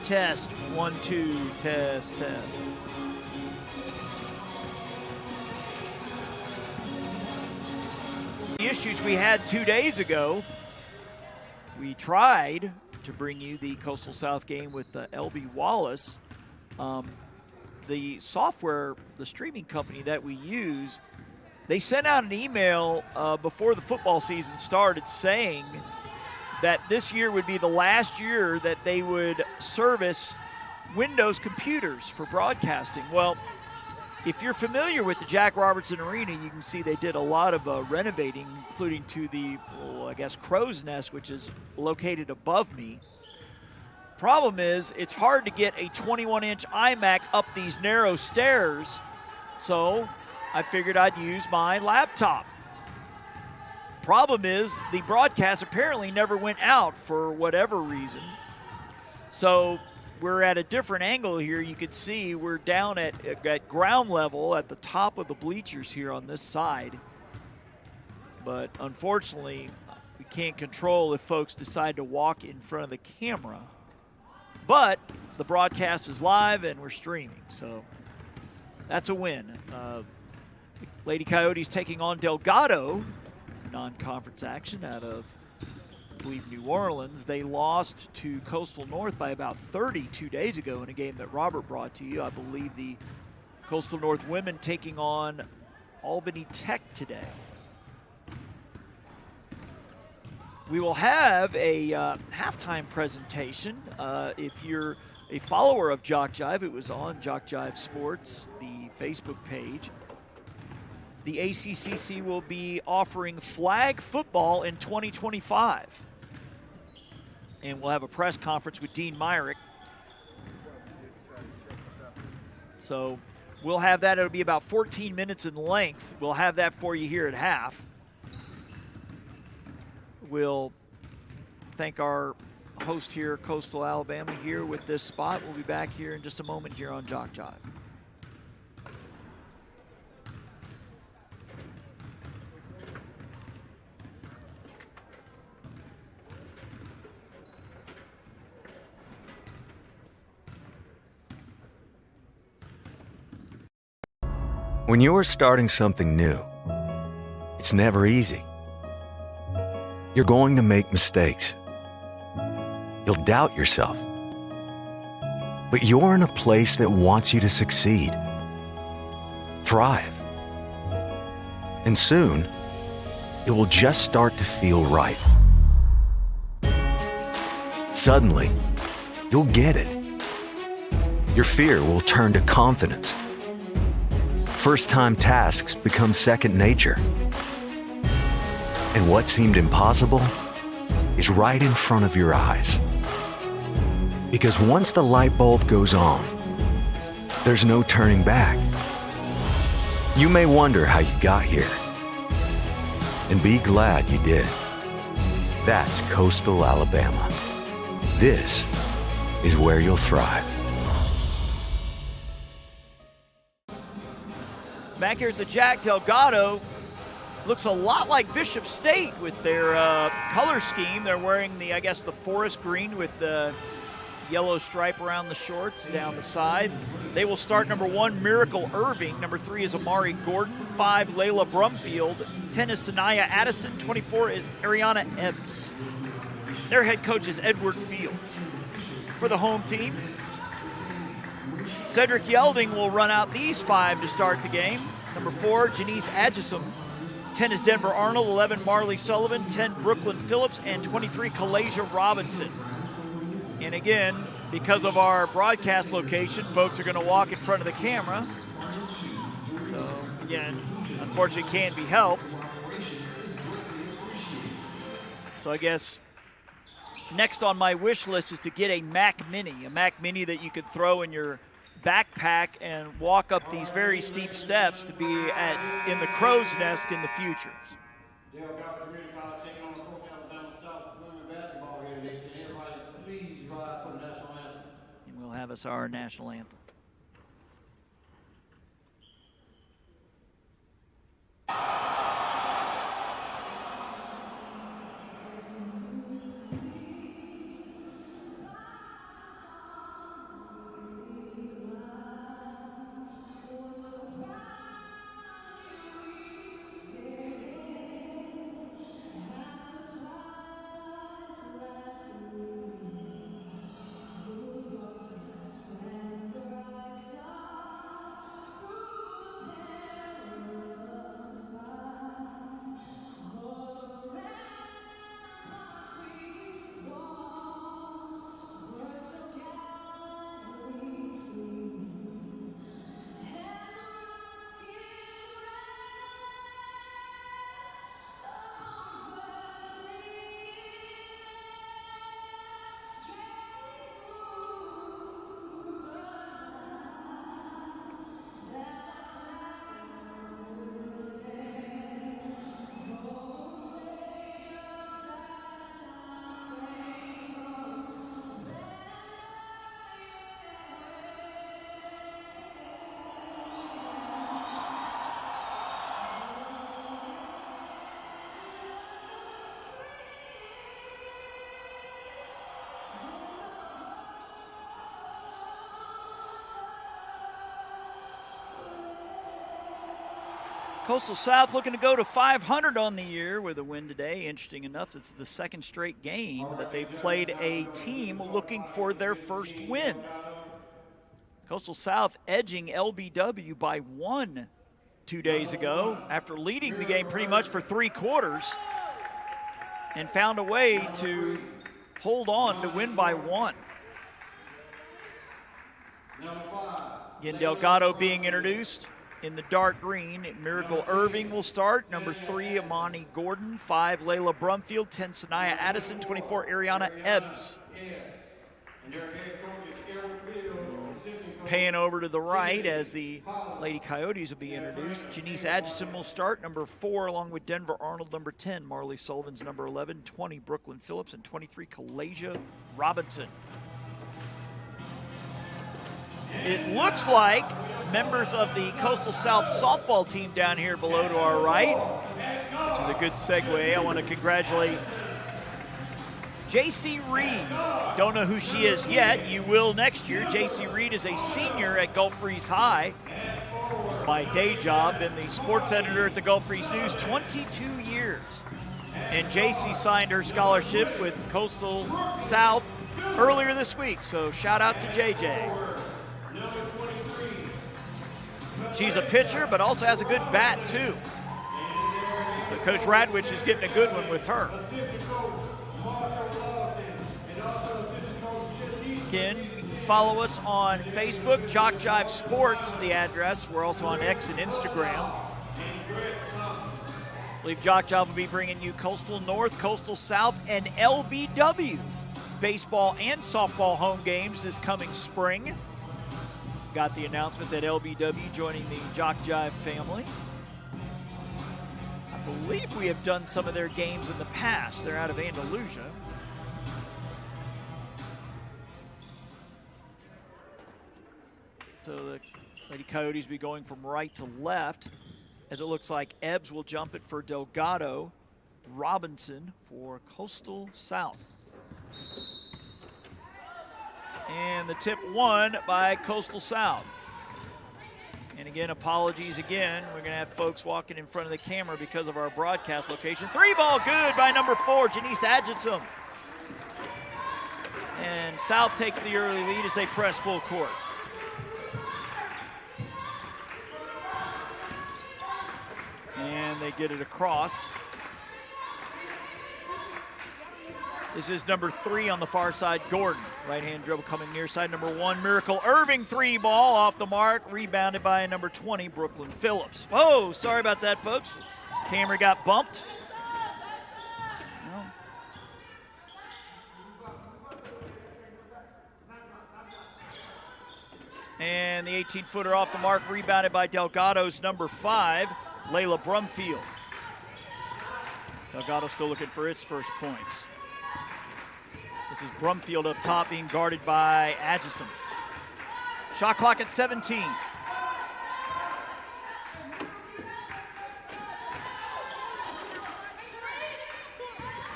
test. 1, 2, test. The issues we had 2 days ago, we tried to bring you the Coastal South game with LB Wallace. The software, the streaming company that we use, they sent out an email before the football season started saying that this year would be the last year that they would service Windows computers for broadcasting. Well, if you're familiar with the Jack Robertson Arena, you can see they did a lot of renovating, including to the, Crow's Nest, which is located above me. Problem is, it's hard to get a 21-inch iMac up these narrow stairs, so I figured I'd use my laptop. Problem is, the broadcast apparently never went out for whatever reason. So we're at a different angle here. You can see we're down at ground level at the top of the bleachers here on this side. But unfortunately, we can't control if folks decide to walk in front of the camera. But the broadcast is live and we're streaming, so that's a win. Lady Coyotes taking on Delgado, non-conference action out of, I believe, New Orleans. They lost to Coastal North by about 30 2 days ago in a game that Robert brought to you. I believe the Coastal North women taking on Albany Tech today. We will have a halftime presentation. If you're a follower of JockJive, it was on JockJive Sports, the Facebook page. The ACCC will be offering flag football in 2025. And we'll have a press conference with Dean Myrick. So we'll have that. It'll be about 14 minutes in length. We'll have that for you here at half. We'll thank our host here, Coastal Alabama, here with this spot. We'll be back here in just a moment here on JockJive. When you're starting something new, it's never easy. You're going to make mistakes. You'll doubt yourself. But you're in a place that wants you to succeed, thrive. And soon, it will just start to feel right. Suddenly, you'll get it. Your fear will turn to confidence. First-time tasks become second nature. And what seemed impossible is right in front of your eyes. Because once the light bulb goes on, there's no turning back. You may wonder how you got here, and be glad you did. That's Coastal Alabama. This is where you'll thrive. Back here at the Jack, Delgado looks a lot like Bishop State with their color scheme. They're wearing the, the forest green with the yellow stripe around the shorts down the side. They will start number 1, Miracle Irving. Number 3 is Amari Gordon. 5, Layla Brumfield. 10 is Sanaya Addison. 24 is Ariana Ebbs. Their head coach is Edward Fields. For the home team, Cedric Yelding will run out these 5 to start the game. Number 4, Janice Adjusum. 10 is Denver Arnold, 11 Marley Sullivan, 10 Brooklyn Phillips, and 23 Kalasia Robinson. And again, because of our broadcast location, folks are going to walk in front of the camera. So again, unfortunately can't be helped. So I guess next on my wish list is to get a Mac Mini that you could throw in your backpack and walk up these very steep steps to be in the Crow's Nest in the future. And we'll have us our national anthem. Coastal South looking to go to 500 on the year with a win today. Interesting enough, it's the second straight game that they've played a team looking for their first win. Coastal South edging LBW by 1 2 days ago after leading the game pretty much for 3 quarters and found a way to hold on to win by 1. Again, Delgado being introduced. In the dark green, Miracle Irving will start. Number 3, Amani Gordon. 5, Layla Brumfield. 10, Sanaya Addison. 24, Ariana Ebbs. Pan over to the right as the Lady Coyotes will be introduced. Janice Adjison will start. Number 4, along with Denver Arnold. Number 10, Marley Sullivan's number 11. 20, Brooklyn Phillips. And 23, Kalasia Robinson. It looks like members of the Coastal South softball team down here below to our right, which is a good segue. I want to congratulate J.C. Reed. Don't know who she is yet. You will next year. J.C. Reed is a senior at Gulf Breeze High. It's my day job. Been the sports editor at the Gulf Breeze News 22 years. And J.C. signed her scholarship with Coastal South earlier this week. So shout out to J.J. She's a pitcher, but also has a good bat, too. So Coach Radwich is getting a good one with her. Again, you can follow us on Facebook, JockJive Sports, the address. We're also on X and Instagram. I believe JockJive will be bringing you Coastal North, Coastal South, and LBW baseball and softball home games this coming spring. Got the announcement that LBW joining the JockJive family. I believe we have done some of their games in the past. They're out of Andalusia. So the Lady Coyotes will be going from right to left, as it looks like Ebbs will jump it for Delgado, Robinson for Coastal South. And the tip won by Coastal South. And again, apologies again. We're going to have folks walking in front of the camera because of our broadcast location. 3-ball good by number 4, Janice Adjison. And South takes the early lead as they press full court. And they get it across. This is number 3 on the far side, Gordon. Right-hand dribble coming near side. Number 1, Miracle Irving, 3-ball off the mark. Rebounded by number 20, Brooklyn Phillips. Oh, sorry about that, folks. Camera got bumped. Well. And the 18-footer off the mark, rebounded by Delgado's number 5, Layla Brumfield. Delgado still looking for its first points. This is Brumfield up top being guarded by Adjison. Shot clock at 17.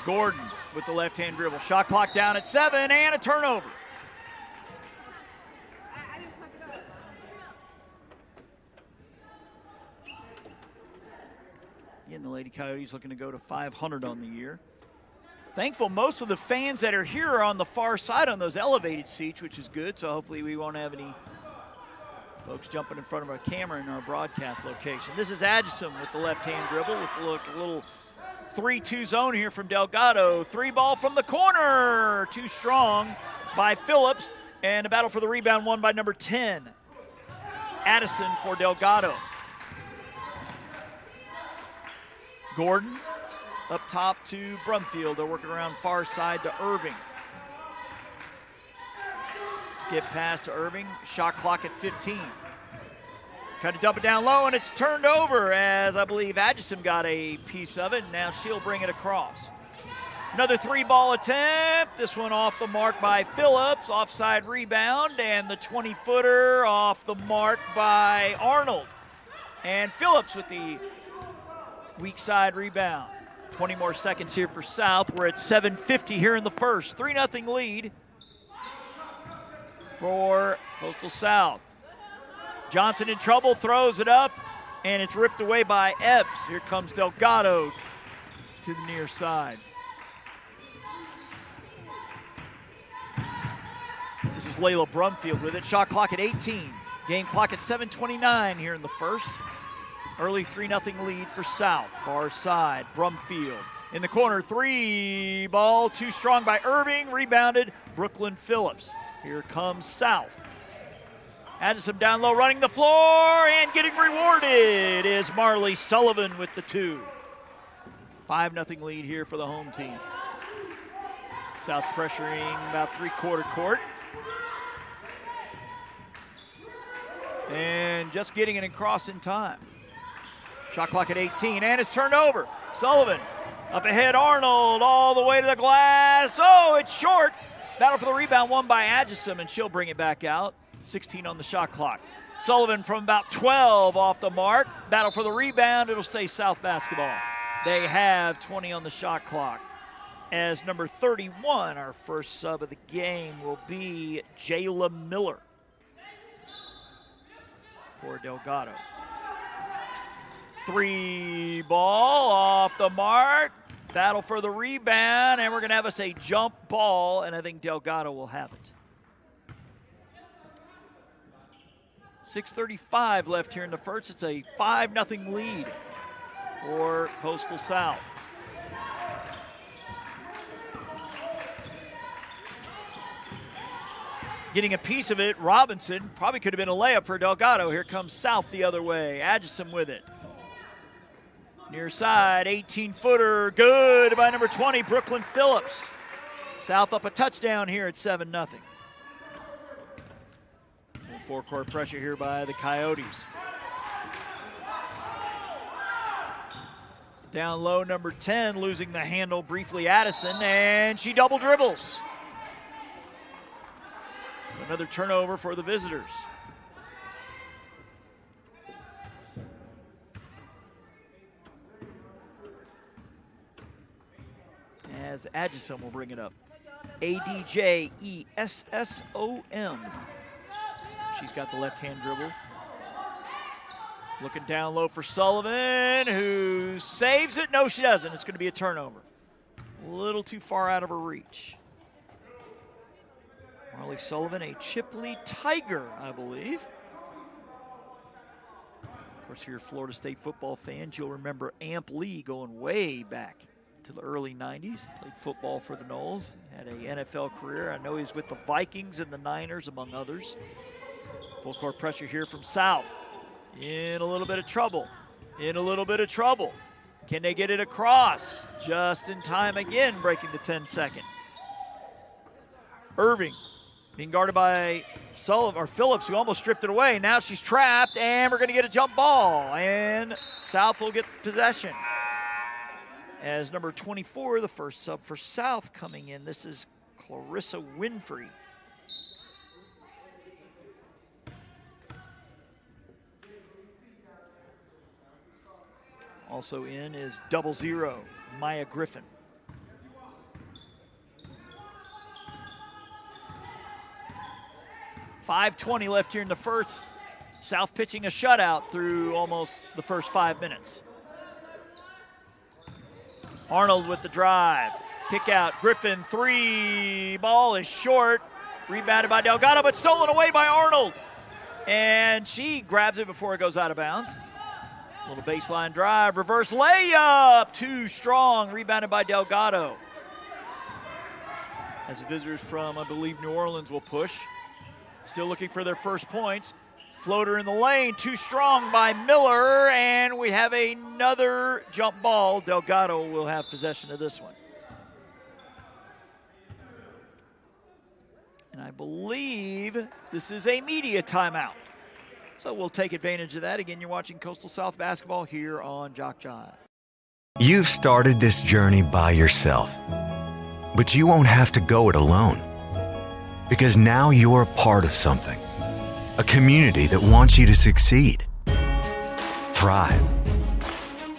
Gordon with the left-hand dribble. Shot clock down at 7 and a turnover. Again, the Lady Coyotes looking to go to 500 on the year. Thankful most of the fans that are here are on the far side on those elevated seats, which is good. So hopefully we won't have any folks jumping in front of our camera in our broadcast location. This is Adjison with the left-hand dribble. Look, a little 3-2 zone here from Delgado. 3-ball from the corner. Too strong by Phillips. And a battle for the rebound won by number 10, Addison for Delgado. Gordon up top to Brumfield. They're working around far side to Irving. Skip pass to Irving. Shot clock at 15. Trying to dump it down low, and it's turned over as I believe Adjison got a piece of it. And now she'll bring it across. Another 3-ball attempt. This one off the mark by Phillips. Offside rebound, and the 20-footer off the mark by Arnold. And Phillips with the weak side rebound. 20 more seconds here for South. We're at 7:50 here in the first. 3-0 lead for Coastal South. Johnson in trouble, throws it up. And it's ripped away by Ebbs. Here comes Delgado to the near side. This is Layla Brumfield with it. Shot clock at 18. Game clock at 7:29 here in the first. Early 3-0 lead for South. Far side, Brumfield. In the corner, 3 ball, too strong by Irving. Rebounded, Brooklyn Phillips. Here comes South. Addison down low, running the floor, and getting rewarded is Marley Sullivan with the 2. 5-0 lead here for the home team. South pressuring about three-quarter court. And just getting it across in time. Shot clock at 18, and it's turned over. Sullivan up ahead, Arnold all the way to the glass. Oh, it's short. Battle for the rebound won by Adjusum, and she'll bring it back out. 16 on the shot clock. Sullivan from about 12 off the mark. Battle for the rebound. It'll stay South basketball. They have 20 on the shot clock. As number 31, our first sub of the game, will be Jayla Miller for Delgado. 3 ball off the mark. Battle for the rebound, and we're going to have us a jump ball, and I think Delgado will have it. 6:35 left here in the first. It's a 5-0 lead for Coastal South. Getting a piece of it, Robinson. Probably could have been a layup for Delgado. Here comes South the other way. Adjusum with it. Near side, 18-footer, good by number 20, Brooklyn Phillips. South up a touchdown here at 7-0. Four-court pressure here by the Coyotes. Down low, number 10, losing the handle briefly, Addison, and she double dribbles. So another turnover for the visitors. As Adjusum will bring it up. Adjessom. She's got the left-hand dribble. Looking down low for Sullivan, who saves it. No, she doesn't. It's going to be a turnover. A little too far out of her reach. Marley Sullivan, a Chipley Tiger, I believe. Of course, if you're a Florida State football fan, you'll remember Amp Lee going way back to the early 90s. Played football for the Noles, had an NFL career. I know he's with the Vikings and the Niners, among others. Full court pressure here from South. In a little bit of trouble. In a little bit of trouble. Can they get it across? Just in time again, breaking the 10-second. Irving being guarded by Sullivan, or Phillips, who almost stripped it away. Now she's trapped, and we're going to get a jump ball. And South will get possession. As number 24, the first sub for South coming in. This is Clarissa Winfrey. Also in is 00, Maya Griffin. .520 left here in the first. South pitching a shutout through almost the first 5 minutes. Arnold with the drive. Kick out, Griffin, 3, ball is short. Rebounded by Delgado, but stolen away by Arnold. And she grabs it before it goes out of bounds. Little baseline drive, reverse layup, too strong, rebounded by Delgado. As the visitors from, I believe, New Orleans will push. Still looking for their first points. Floater in the lane, too strong by Miller, and we have another jump ball. Delgado will have possession of this one. And I believe this is a media timeout. So we'll take advantage of that. Again, you're watching Coastal South basketball here on JockJive. You've started this journey by yourself, but you won't have to go it alone. Because now you're a part of something. A community that wants you to succeed. Thrive.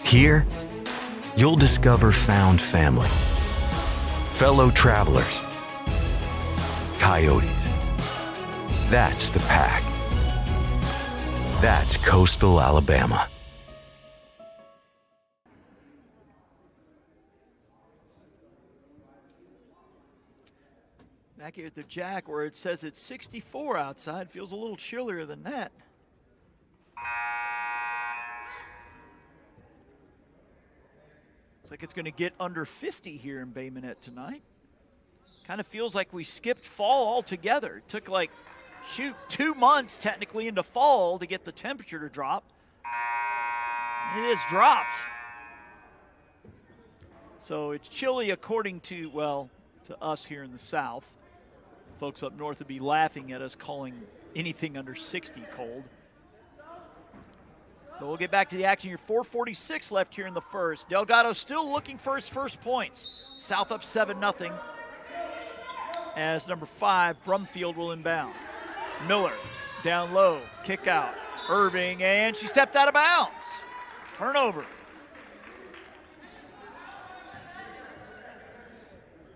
Here, you'll discover found family. Fellow travelers. Coyotes. That's the pack. That's Coastal Alabama. Back here at the Jack where it says it's 64 outside. Feels a little chillier than that. Looks like it's going to get under 50 here in Bay Minette tonight. Kind of feels like we skipped fall altogether. It took like, 2 months technically into fall to get the temperature to drop. It has dropped. So it's chilly according to, well, to us here in the south. Folks up north would be laughing at us calling anything under 60 cold. But we'll get back to the action here. 4:46 left here in the first. Delgado still looking for his first points. South up 7-0 as number 5, Brumfield, will inbound. Miller down low, kick out. Irving, and she stepped out of bounds. Turnover.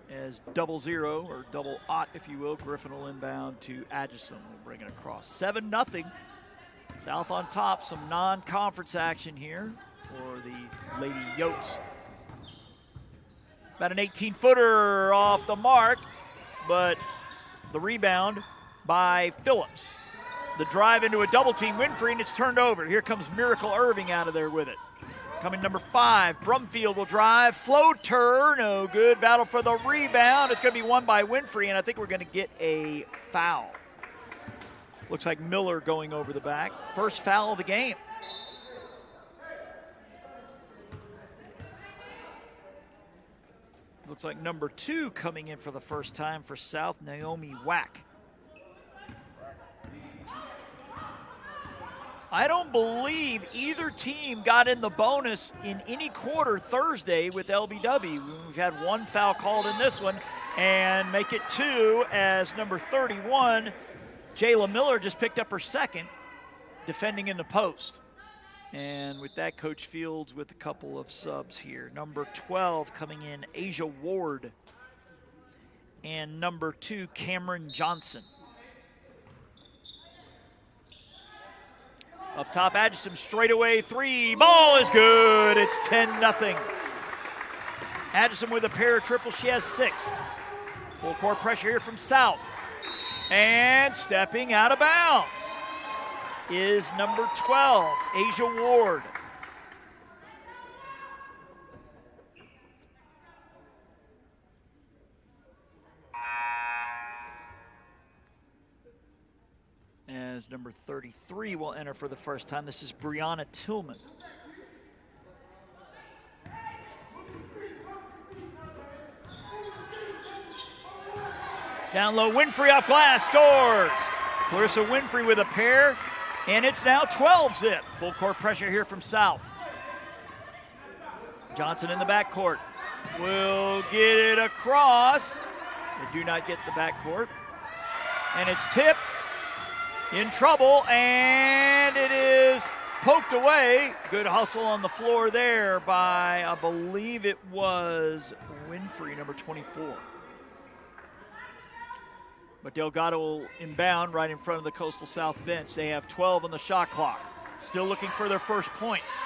As 0-0, or double aught, if you will, Griffin will inbound to Atchison. We'll bring it across. 7-0. South on top. Some non-conference action here for the Lady Yokes. About an 18-footer off the mark, but the rebound by Phillips. The drive into a double team, Winfrey, and it's turned over. Here comes Miracle Irving out of there with it. Coming number 5, Brumfield will drive. Floater, no good. Battle for the rebound. It's going to be won by Winfrey, and I think we're going to get a foul. Looks like Miller going over the back. First foul of the game. Looks like number 2 coming in for the first time for South, Naomi Wack. I don't believe either team got in the bonus in any quarter Thursday with LBW. We've had 1 foul called in this one, and make it 2 as number 31, Jayla Miller, just picked up her second, defending in the post. And with that, Coach Fields with a couple of subs here. Number 12 coming in, Asia Ward. And number 2, Cameron Johnson. Up top, Atchison, straightaway 3. Ball is good. It's 10-0. Atchison with a pair of triples. She has 6. Full court pressure here from South. And stepping out of bounds is number 12, Asia Ward. As number 33 will enter for the first time. This is Brianna Tillman. Down low, Winfrey off glass, scores. Clarissa Winfrey with a pair, and it's now 12-zip. Full court pressure here from South. Johnson in the backcourt. Will get it across. They do not get the backcourt. And it's tipped. In trouble, and it is poked away. Good hustle on the floor there by, I believe it was Winfrey, number 24. But Delgado will inbound right in front of the Coastal South bench. They have 12 on the shot clock. Still looking for their first points.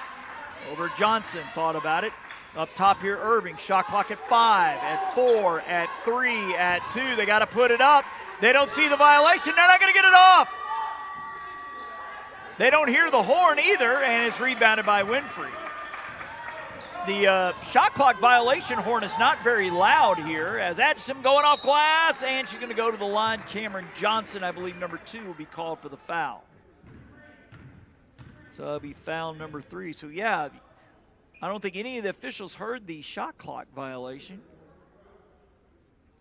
Over Johnson, thought about it. Up top here, Irving. Shot clock at 5, at 4, at 3, at 2. They got to put it up. They don't see the violation. They're not going to get it off. They don't hear the horn either, and it's rebounded by Winfrey. The shot clock violation horn is not very loud here, as Atchison going off glass, and she's going to go to the line. Cameron Johnson, I believe number 2, will be called for the foul. So that'll be foul number 3. So yeah, I don't think any of the officials heard the shot clock violation.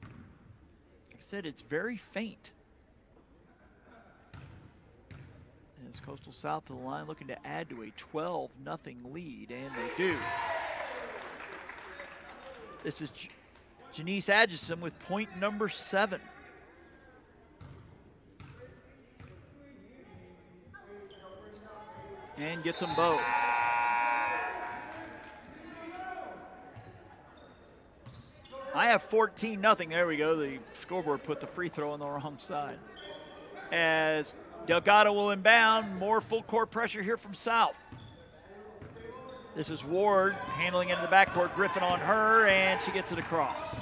Like I said, it's very faint. As Coastal South to the line looking to add to a 12-0 lead, and they do. This is Janice Atchison with point number 7. And gets them both. I have 14-0. There we go. The scoreboard put the free throw on the wrong side. As Delgado will inbound. More full court pressure here from South. This is Ward handling it in the backcourt. Griffin on her, and she gets it across.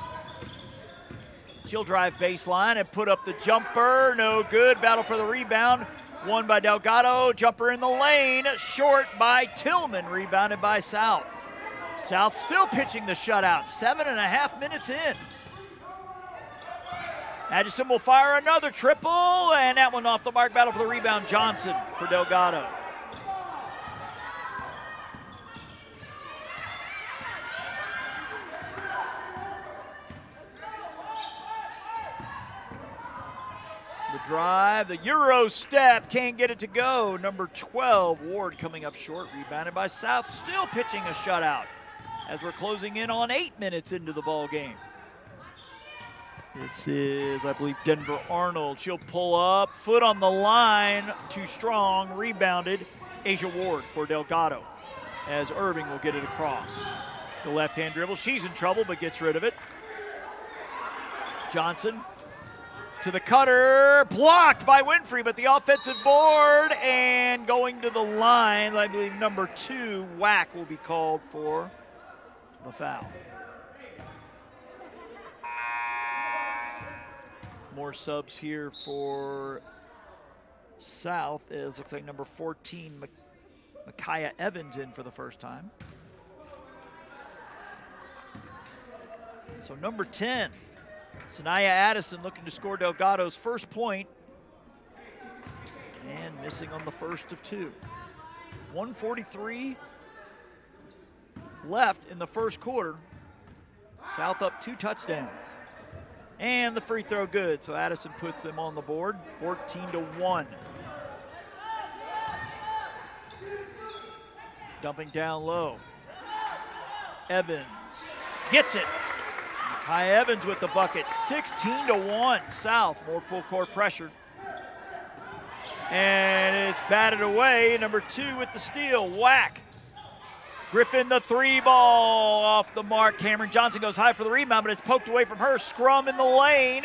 She'll drive baseline and put up the jumper. No good. Battle for the rebound. Won by Delgado. Jumper in the lane. Short by Tillman. Rebounded by South. South still pitching the shutout. 7.5 minutes in. Addison will fire another triple, and that one off the mark. Battle for the rebound. Johnson for Delgado. The drive, the Euro step, can't get it to go. Number 12, Ward coming up short, rebounded by South, still pitching a shutout as we're closing in on 8 minutes into the ball game. This is, I believe, Denver Arnold. She'll pull up, foot on the line, too strong, rebounded. Asia Ward for Delgado as Irving will get it across. The left-hand dribble, she's in trouble but gets rid of it. Johnson to the cutter, blocked by Winfrey, but the offensive board and going to the line. I believe number 2, Whack, will be called for the foul. More subs here for South. It looks like number 14, Micaiah Evans, in for the first time. So number 10, Sanaya Addison, looking to score Delgado's first point and missing on the first of 2. 1:43 left in the first quarter. South up 2 touchdowns. And the free throw good, so Addison puts them on the board, 14-1. Dumping down low. Evans gets it. Kai Evans with the bucket, 16-1. South, more full court pressure. And it's batted away. Number 2 with the steal, Whack. Griffin, the 3 ball off the mark. Cameron Johnson goes high for the rebound, but it's poked away from her. Scrum in the lane.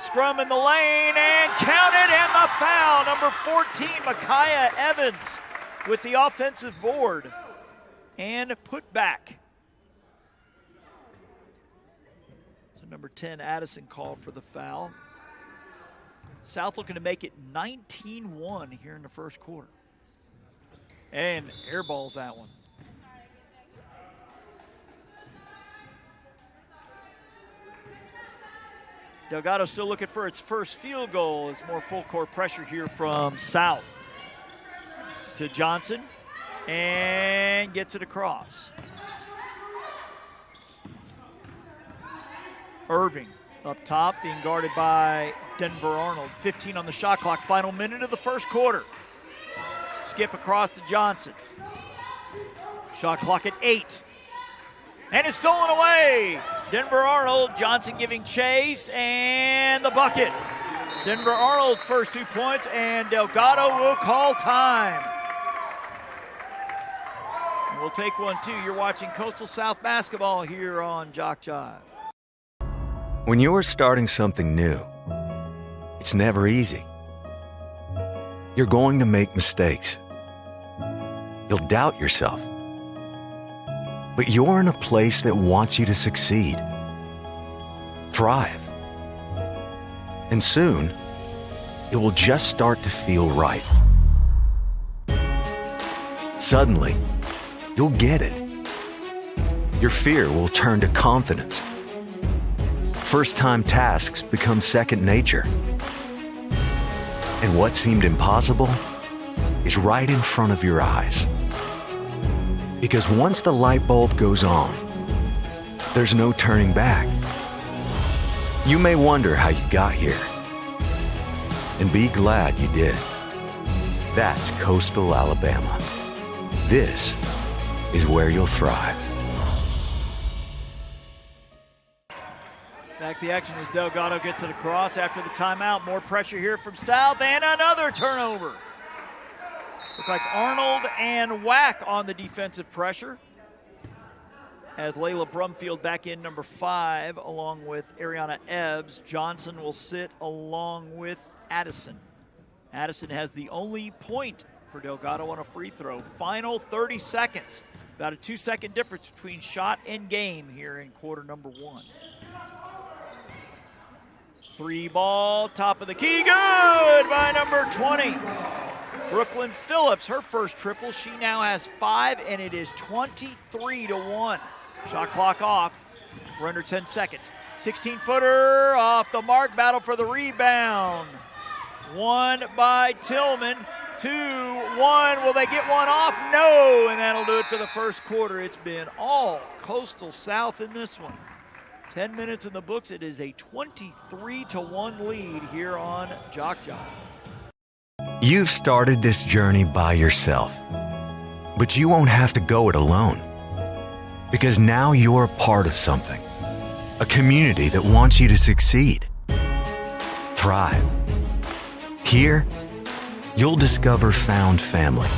Scrum in the lane and counted, and the foul. Number 14, Micaiah Evans with the offensive board and put back. So number 10, Addison, called for the foul. South looking to make it 19-1 here in the first quarter. And airballs that one. Delgado still looking for its first field goal. It's more full court pressure here from South. To Johnson, and gets it across. Irving up top, being guarded by Denver Arnold. 15 on the shot clock, final minute of the first quarter. Skip across to Johnson. Shot clock at 8. And it's stolen away. Denver Arnold, Johnson giving chase, and the bucket. Denver Arnold's first 2 points, and Delgado will call time. And we'll take 1-2. You're watching Coastal South basketball here on JockJive. When you're starting something new, it's never easy. You're going to make mistakes. You'll doubt yourself. But you're in a place that wants you to succeed, thrive. And soon, it will just start to feel right. Suddenly, you'll get it. Your fear will turn to confidence. First-time tasks become second nature. And what seemed impossible is right in front of your eyes. Because once the light bulb goes on, there's no turning back. You may wonder how you got here, and be glad you did. That's Coastal Alabama. This is where you'll thrive. Back the action as Delgado gets it across after the timeout. More pressure here from South, and another turnover. Look like Arnold and Whack on the defensive pressure. As Layla Brumfield back in, number 5, along with Ariana Ebbs. Johnson will sit along with Addison. Addison has the only point for Delgado on a free throw. Final 30 seconds. About a 2-second difference between shot and game here in quarter number 1. Three ball, top of the key, good by number 20. Brooklyn Phillips, her first triple. She now has 5, and it is 23-1. Shot clock off. We're under 10 seconds. 16-footer off the mark, battle for the rebound. One by Tillman, 2-1. Will they get one off? No, and that'll do it for the first quarter. It's been all Coastal South in this one. 10 minutes in the books. It is a 23-1 lead here on JockJive. You've started this journey by yourself, but you won't have to go it alone, because now you're a part of something, a community that wants you to succeed, thrive. Here, you'll discover found family,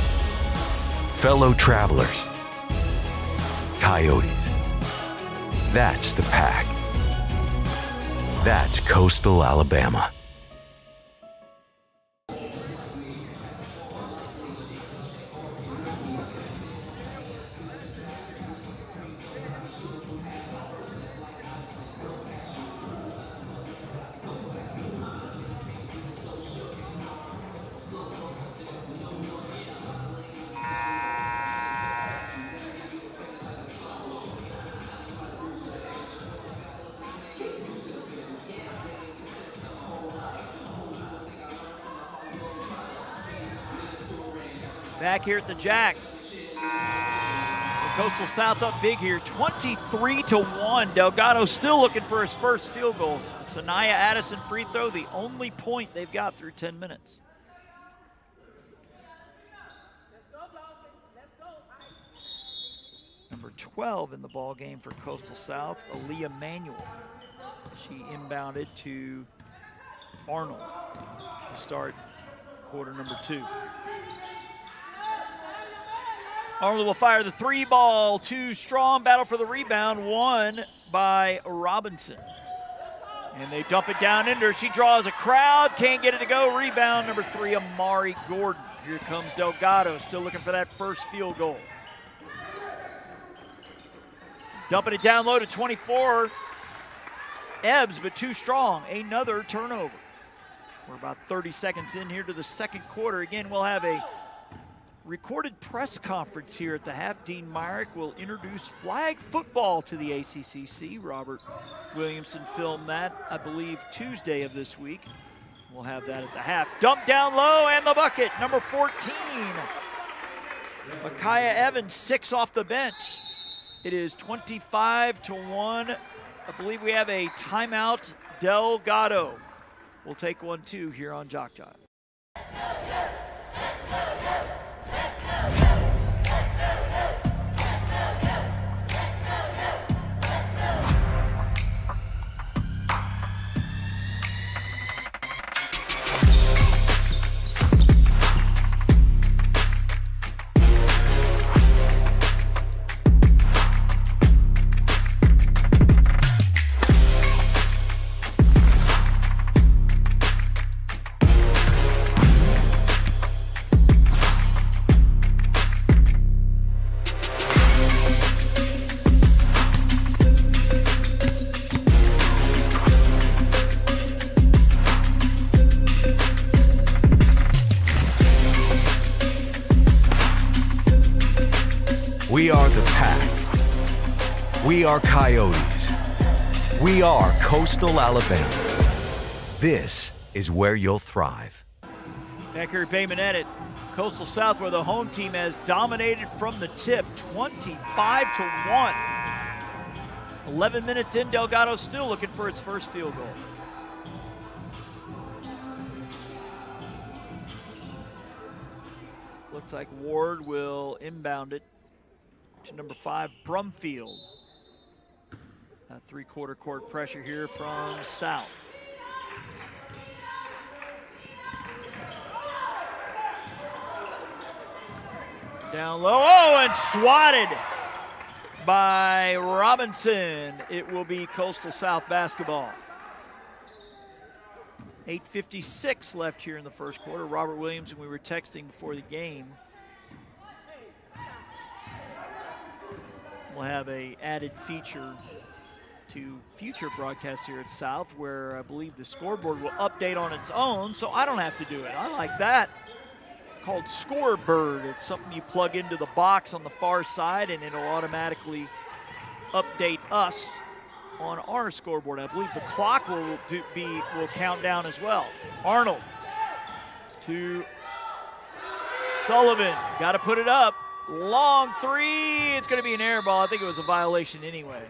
fellow travelers, coyotes. That's the pack. That's Coastal Alabama. Back here at the Jack. The Coastal South up big here, 23-1. Delgado still looking for his first field goal. Sanaya Addison free throw, the only point they've got through 10 minutes. Number 12 in the ball game for Coastal South, Aaliyah Manuel. She inbounded to Arnold to start quarter number 2. Arnold will fire the 3 ball, too strong, battle for the rebound, won by Robinson. And they dump it down into her. She draws a crowd, can't get it to go. Rebound number 3, Amari Gordon. Here comes Delgado, still looking for that first field goal. Dumping it down low to 24. Ebbs, but too strong. Another turnover. We're about 30 seconds in here to the second quarter. Again, we'll have a recorded press conference here at the half. Dean Myrick will introduce flag football to the ACCC. Robert Williamson filmed that, I believe, Tuesday of this week. We'll have that at the half. Dump down low and the bucket, number 14. Micaiah Evans, 6 off the bench. It is 25-1. I believe we have a timeout. Delgado will take one too here on JockJive. We are the pack. We are Coyotes. We are Coastal Alabama. This is where you'll thrive. Back here at Bay Minette, Coastal South, where the home team has dominated from the tip, 25-1. 11 minutes in, Delgado still looking for its first field goal. Looks like Ward will inbound it to number 5, Brumfield. Three-quarter court pressure here from South. Down low, oh, and swatted by Robinson. It will be Coastal South basketball. 8:56 left here in the first quarter. Robert Williams and we were texting before the game. We'll have a added feature to future broadcasts here at South, where I believe the scoreboard will update on its own, so I don't have to do it. I like that. It's called Scorebird. It's something you plug into the box on the far side, and it'll automatically update us on our scoreboard. I believe the clock will count down as well. Arnold to Sullivan. Got to put it up. Long three. It's going to be an air ball. I think it was a violation anyway.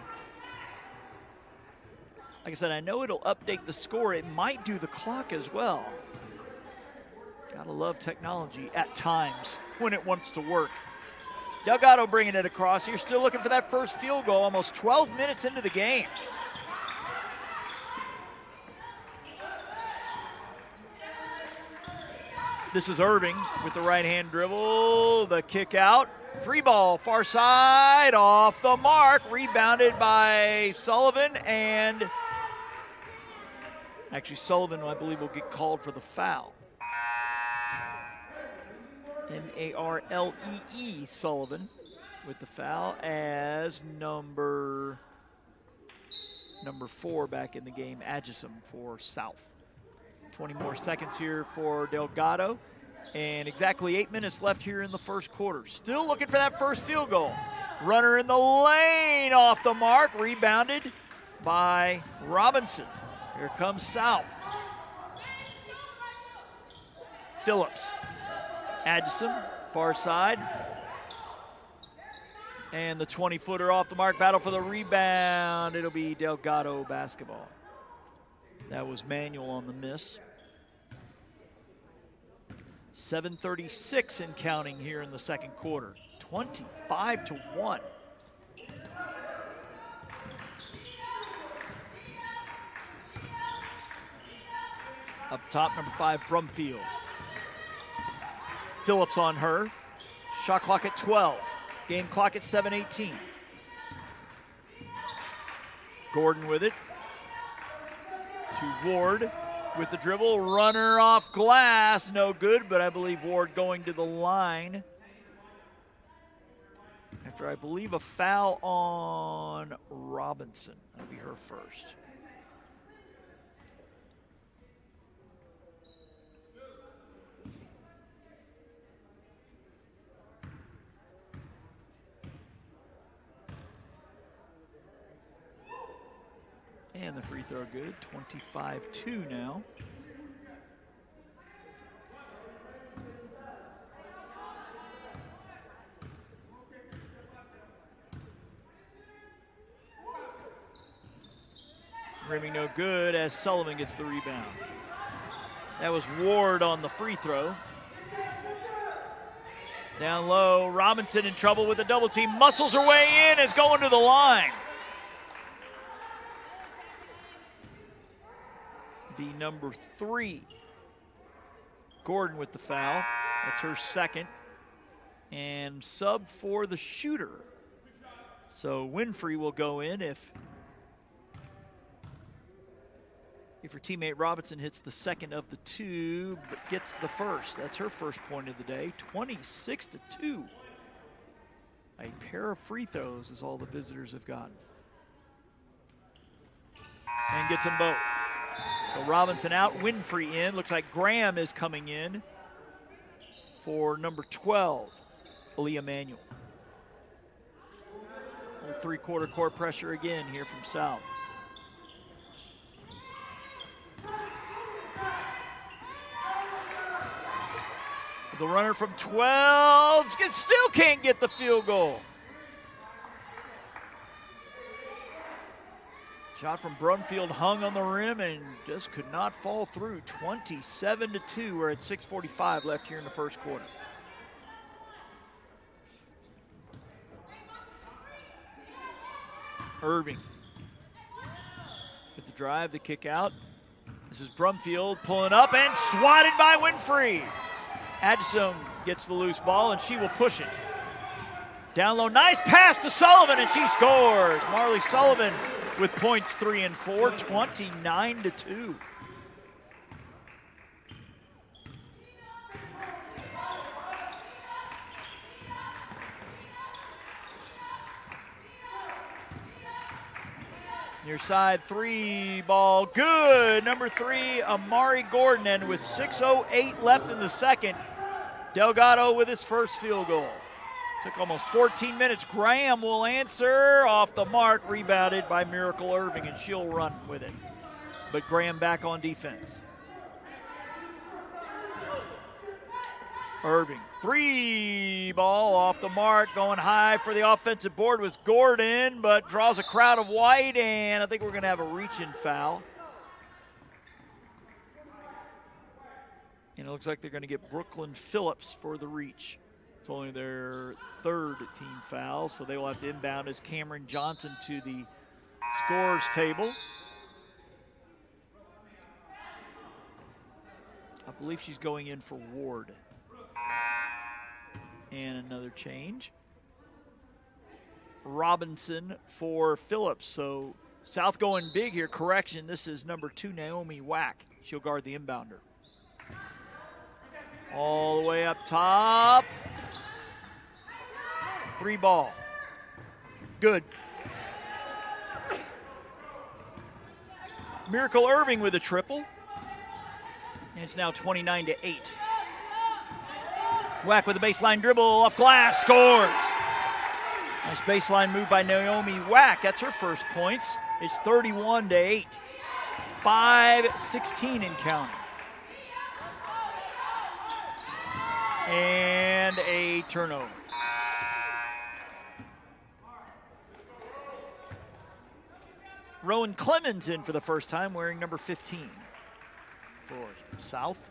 Like I said, I know it'll update the score. It might do the clock as well. Gotta love technology at times when it wants to work. Delgado bringing it across. You're still looking for that first field goal, almost 12 minutes into the game. This is Irving with the right-hand dribble, the kick out. 3-ball, far side, off the mark, rebounded by Sullivan, and actually Sullivan, I believe, will get called for the foul. Marlee, Sullivan, with the foul as number 4 back in the game, Adjusum for South. 20 more seconds here for Delgado, and exactly 8 minutes left here in the first quarter. Still looking for that first field goal. Runner in the lane, off the mark, rebounded by Robinson. Here comes South. Phillips. Adjusum, far side. And the 20-footer off the mark, battle for the rebound. It'll be Delgado basketball. That was Manuel on the miss. 7:36 and counting here in the second quarter. 25-1. Up top, number 5, Brumfield. Phillips on her. Shot clock at 12. Game clock at 7:18. Gordon with it. To Ward with the dribble. Runner off glass. No good, but I believe Ward going to the line. After, I believe, a foul on Robinson. That'll be her first. And the free throw good, 25-2 now. Rimming no good as Sullivan gets the rebound. That was Ward on the free throw. Down low, Robinson in trouble with a double team. Muscles her way in, is going to the line. Be number 3. Gordon with the foul. That's her second. And sub for the shooter. So Winfrey will go in if her teammate Robinson hits the second of the 2, but gets the first. That's her first point of the day. 26-2. A pair of free throws is all the visitors have gotten. And gets them both. So Robinson out, Winfrey in. Looks like Graham is coming in for number 12, Aaliyah Manuel. Little three-quarter court pressure again here from South. The runner from 12 still can't get the field goal. Shot from Brumfield hung on the rim and just could not fall through. 27-2. We're at 6:45 left here in the first quarter. Irving with the drive, the kick out. This is Brumfield pulling up and swatted by Winfrey. Adjusum gets the loose ball and she will push it. Down low, nice pass to Sullivan and she scores. Marlee Sullivan with points 3 and 4, 29-2. Near side, 3 ball, good. Number 3, Amari Gordon, and with 6:08 left in the second, Delgado with his first field goal. Took almost 14 minutes. Graham will answer off the mark, rebounded by Miracle Irving, and she'll run with it. But Graham back on defense. Irving, 3 ball off the mark, going high for the offensive board was Gordon, but draws a crowd of white, and I think we're going to have a reach-in foul. And it looks like they're going to get Brooklyn Phillips for the reach. It's only their 3rd team foul, so they will have to inbound as Cameron Johnson to the scores table. I believe she's going in for Ward. And another change. Robinson for Phillips. So South going big here. Correction, this is number 2, Naomi Wack. She'll guard the inbounder. All the way up top. 3 ball. Good. Miracle Irving with a triple. And it's now 29-8. Wack with a baseline dribble off glass, scores. Nice baseline move by Naomi Wack. That's her first points. It's 31-8. 5:16 in counting. And a turnover. Rowan Clemens in for the first time, wearing number 15 for South.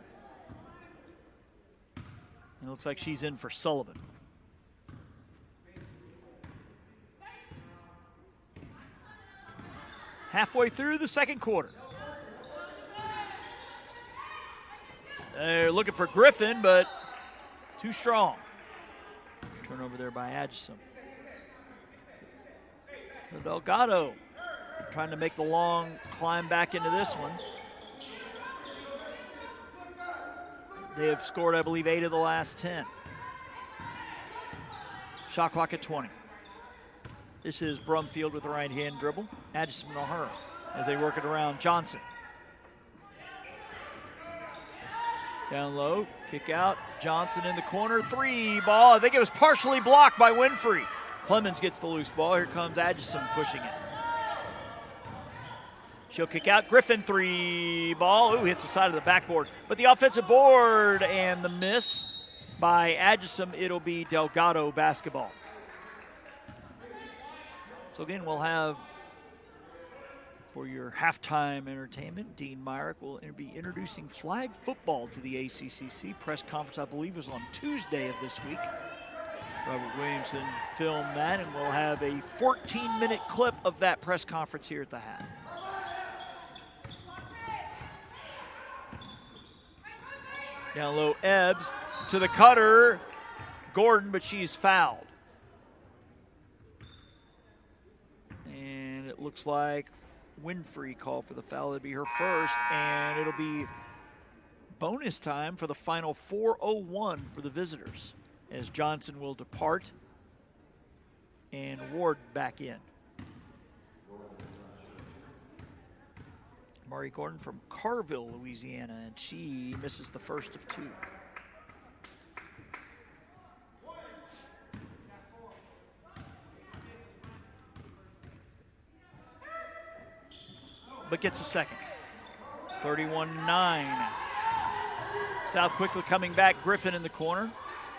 It looks like she's in for Sullivan. Halfway through the second quarter. They're looking for Griffin, but too strong. Turnover there by Adjusam. So Delgado trying to make the long climb back into this one. They have scored, I believe, 8 of the last 10. Shot clock at 20. This is Brumfield with the right-hand dribble. Adjusam to her as they work it around. Johnson. Down low, kick out. Johnson in the corner, 3 ball. I think it was partially blocked by Winfrey. Clemens gets the loose ball. Here comes Adjusam pushing it. She'll kick out. Griffin, 3 ball. Ooh, hits the side of the backboard. But the offensive board and the miss by Adjusam. It'll be Delgado basketball. So again, we'll have, for your halftime entertainment, Dean Myrick will be introducing flag football to the ACCC. Press conference, I believe, was on Tuesday of this week. Robert Williamson filmed that, and we'll have a 14-minute clip of that press conference here at the half. Down low, Ebbs to the cutter, Gordon, but she's fouled. And it looks like Winfrey called for the foul. It'll be her first, and it'll be bonus time for the final 4:01 for the visitors, as Johnson will depart and Ward back in. Mari Gordon from Carville, Louisiana, and she misses the first of 2. But gets a second. 31-9. South quickly coming back. Griffin in the corner.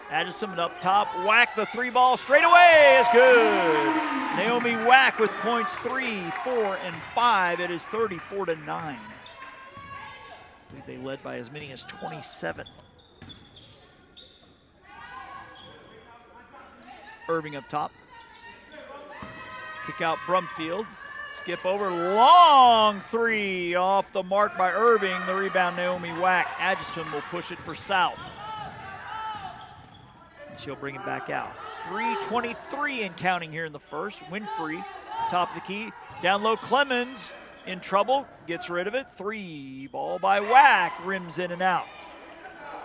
Adjusam up top. Wack the 3 ball straight away is good. Naomi Wack with points 3, 4, and 5. It is 34-9. I believe they led by as many as 27. Irving up top. Kick out Brumfield. Skip over, long 3 off the mark by Irving. The rebound, Naomi Wack. Adjusam will push it for South. She'll bring it back out. 3:23 and counting here in the first. Winfrey, top of the key. Down low, Clemens in trouble. Gets rid of it. 3 ball by Wack. Rims in and out.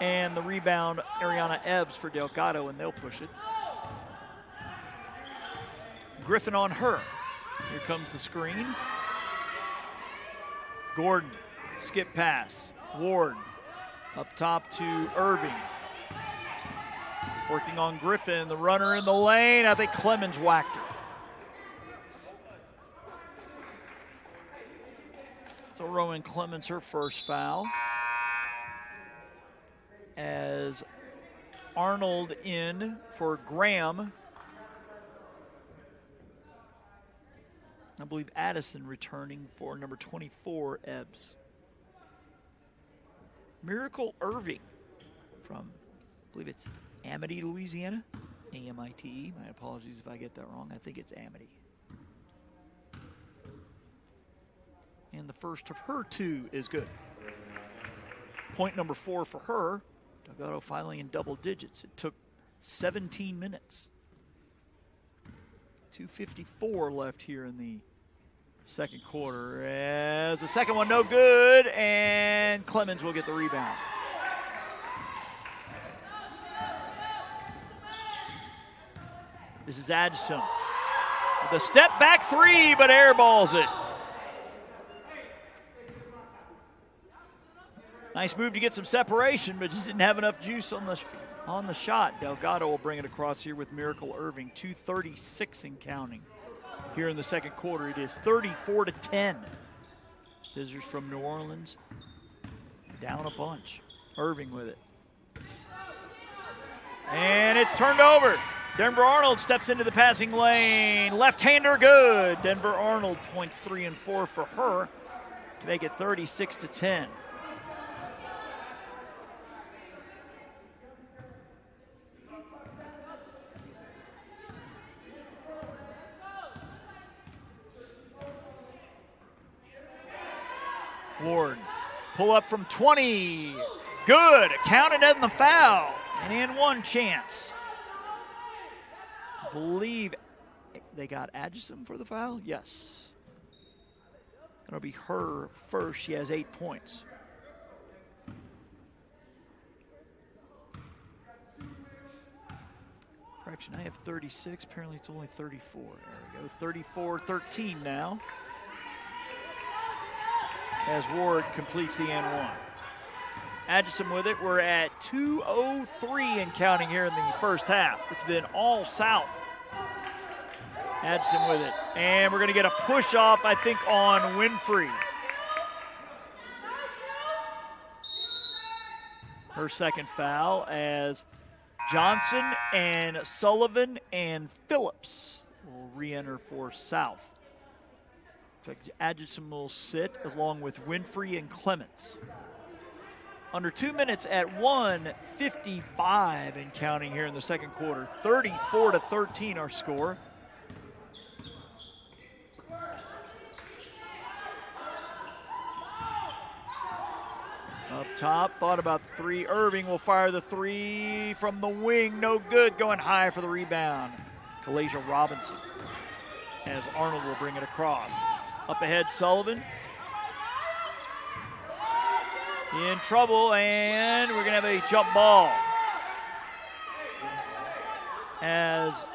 And the rebound, Ariana Ebbs for Delgado, and they'll push it. Griffin on her. Here comes the screen. Gordon, skip pass. Ward up top to Irving. Working on Griffin, the runner in the lane. I think Clemens whacked her. So Rowan Clemens, her first foul. As Arnold in for Graham. I believe Addison returning for number 24, Ebbs. Miracle Irving from, I believe it's Amity, Louisiana. A-M-I-T-E. My apologies if I get that wrong. I think it's Amity. And the first of her two is good. Point number 4 for her. Delgado finally in double digits. It took 17 minutes. 2:54 left here in the second quarter. As the second one no good, and Clemens will get the rebound. This is Adjison with a step back three, but airballs it. Nice move to get some separation, but just didn't have enough juice on the shot. Delgado will bring it across here with Miracle Irving. 2:36 and counting. Here in the second quarter, it is 34-10. Visitors from New Orleans down a bunch. Irving with it. And it's turned over. Denver Arnold steps into the passing lane. Left-hander good. Denver Arnold points 3 and 4 for her to make it 36-10. Ward, pull up from 20. Good. Counted in the foul. And in one chance. I believe they got Adjison for the foul. Yes. That'll be her first. She has 8 points. Correction, I have 36. Apparently it's only 34. There we go. 34-13 now. As Ward completes the N1. Adjison with it. We're at 2:03 and counting here in the first half. It's been all south. Adjison with it. And we're going to get a push off, I think, on Winfrey. Her second foul as Johnson and Sullivan and Phillips will re-enter for South. Looks like Adjison will sit along with Winfrey and Clements. Under 2 minutes at 1:55 and counting here in the second quarter. 34-13 our score. Up top, thought about three. Irving will fire the three from the wing. No good, going high for the rebound. Kalasia Robinson as Arnold will bring it across. Up ahead, Sullivan. In trouble, and we're going to have a jump ball. As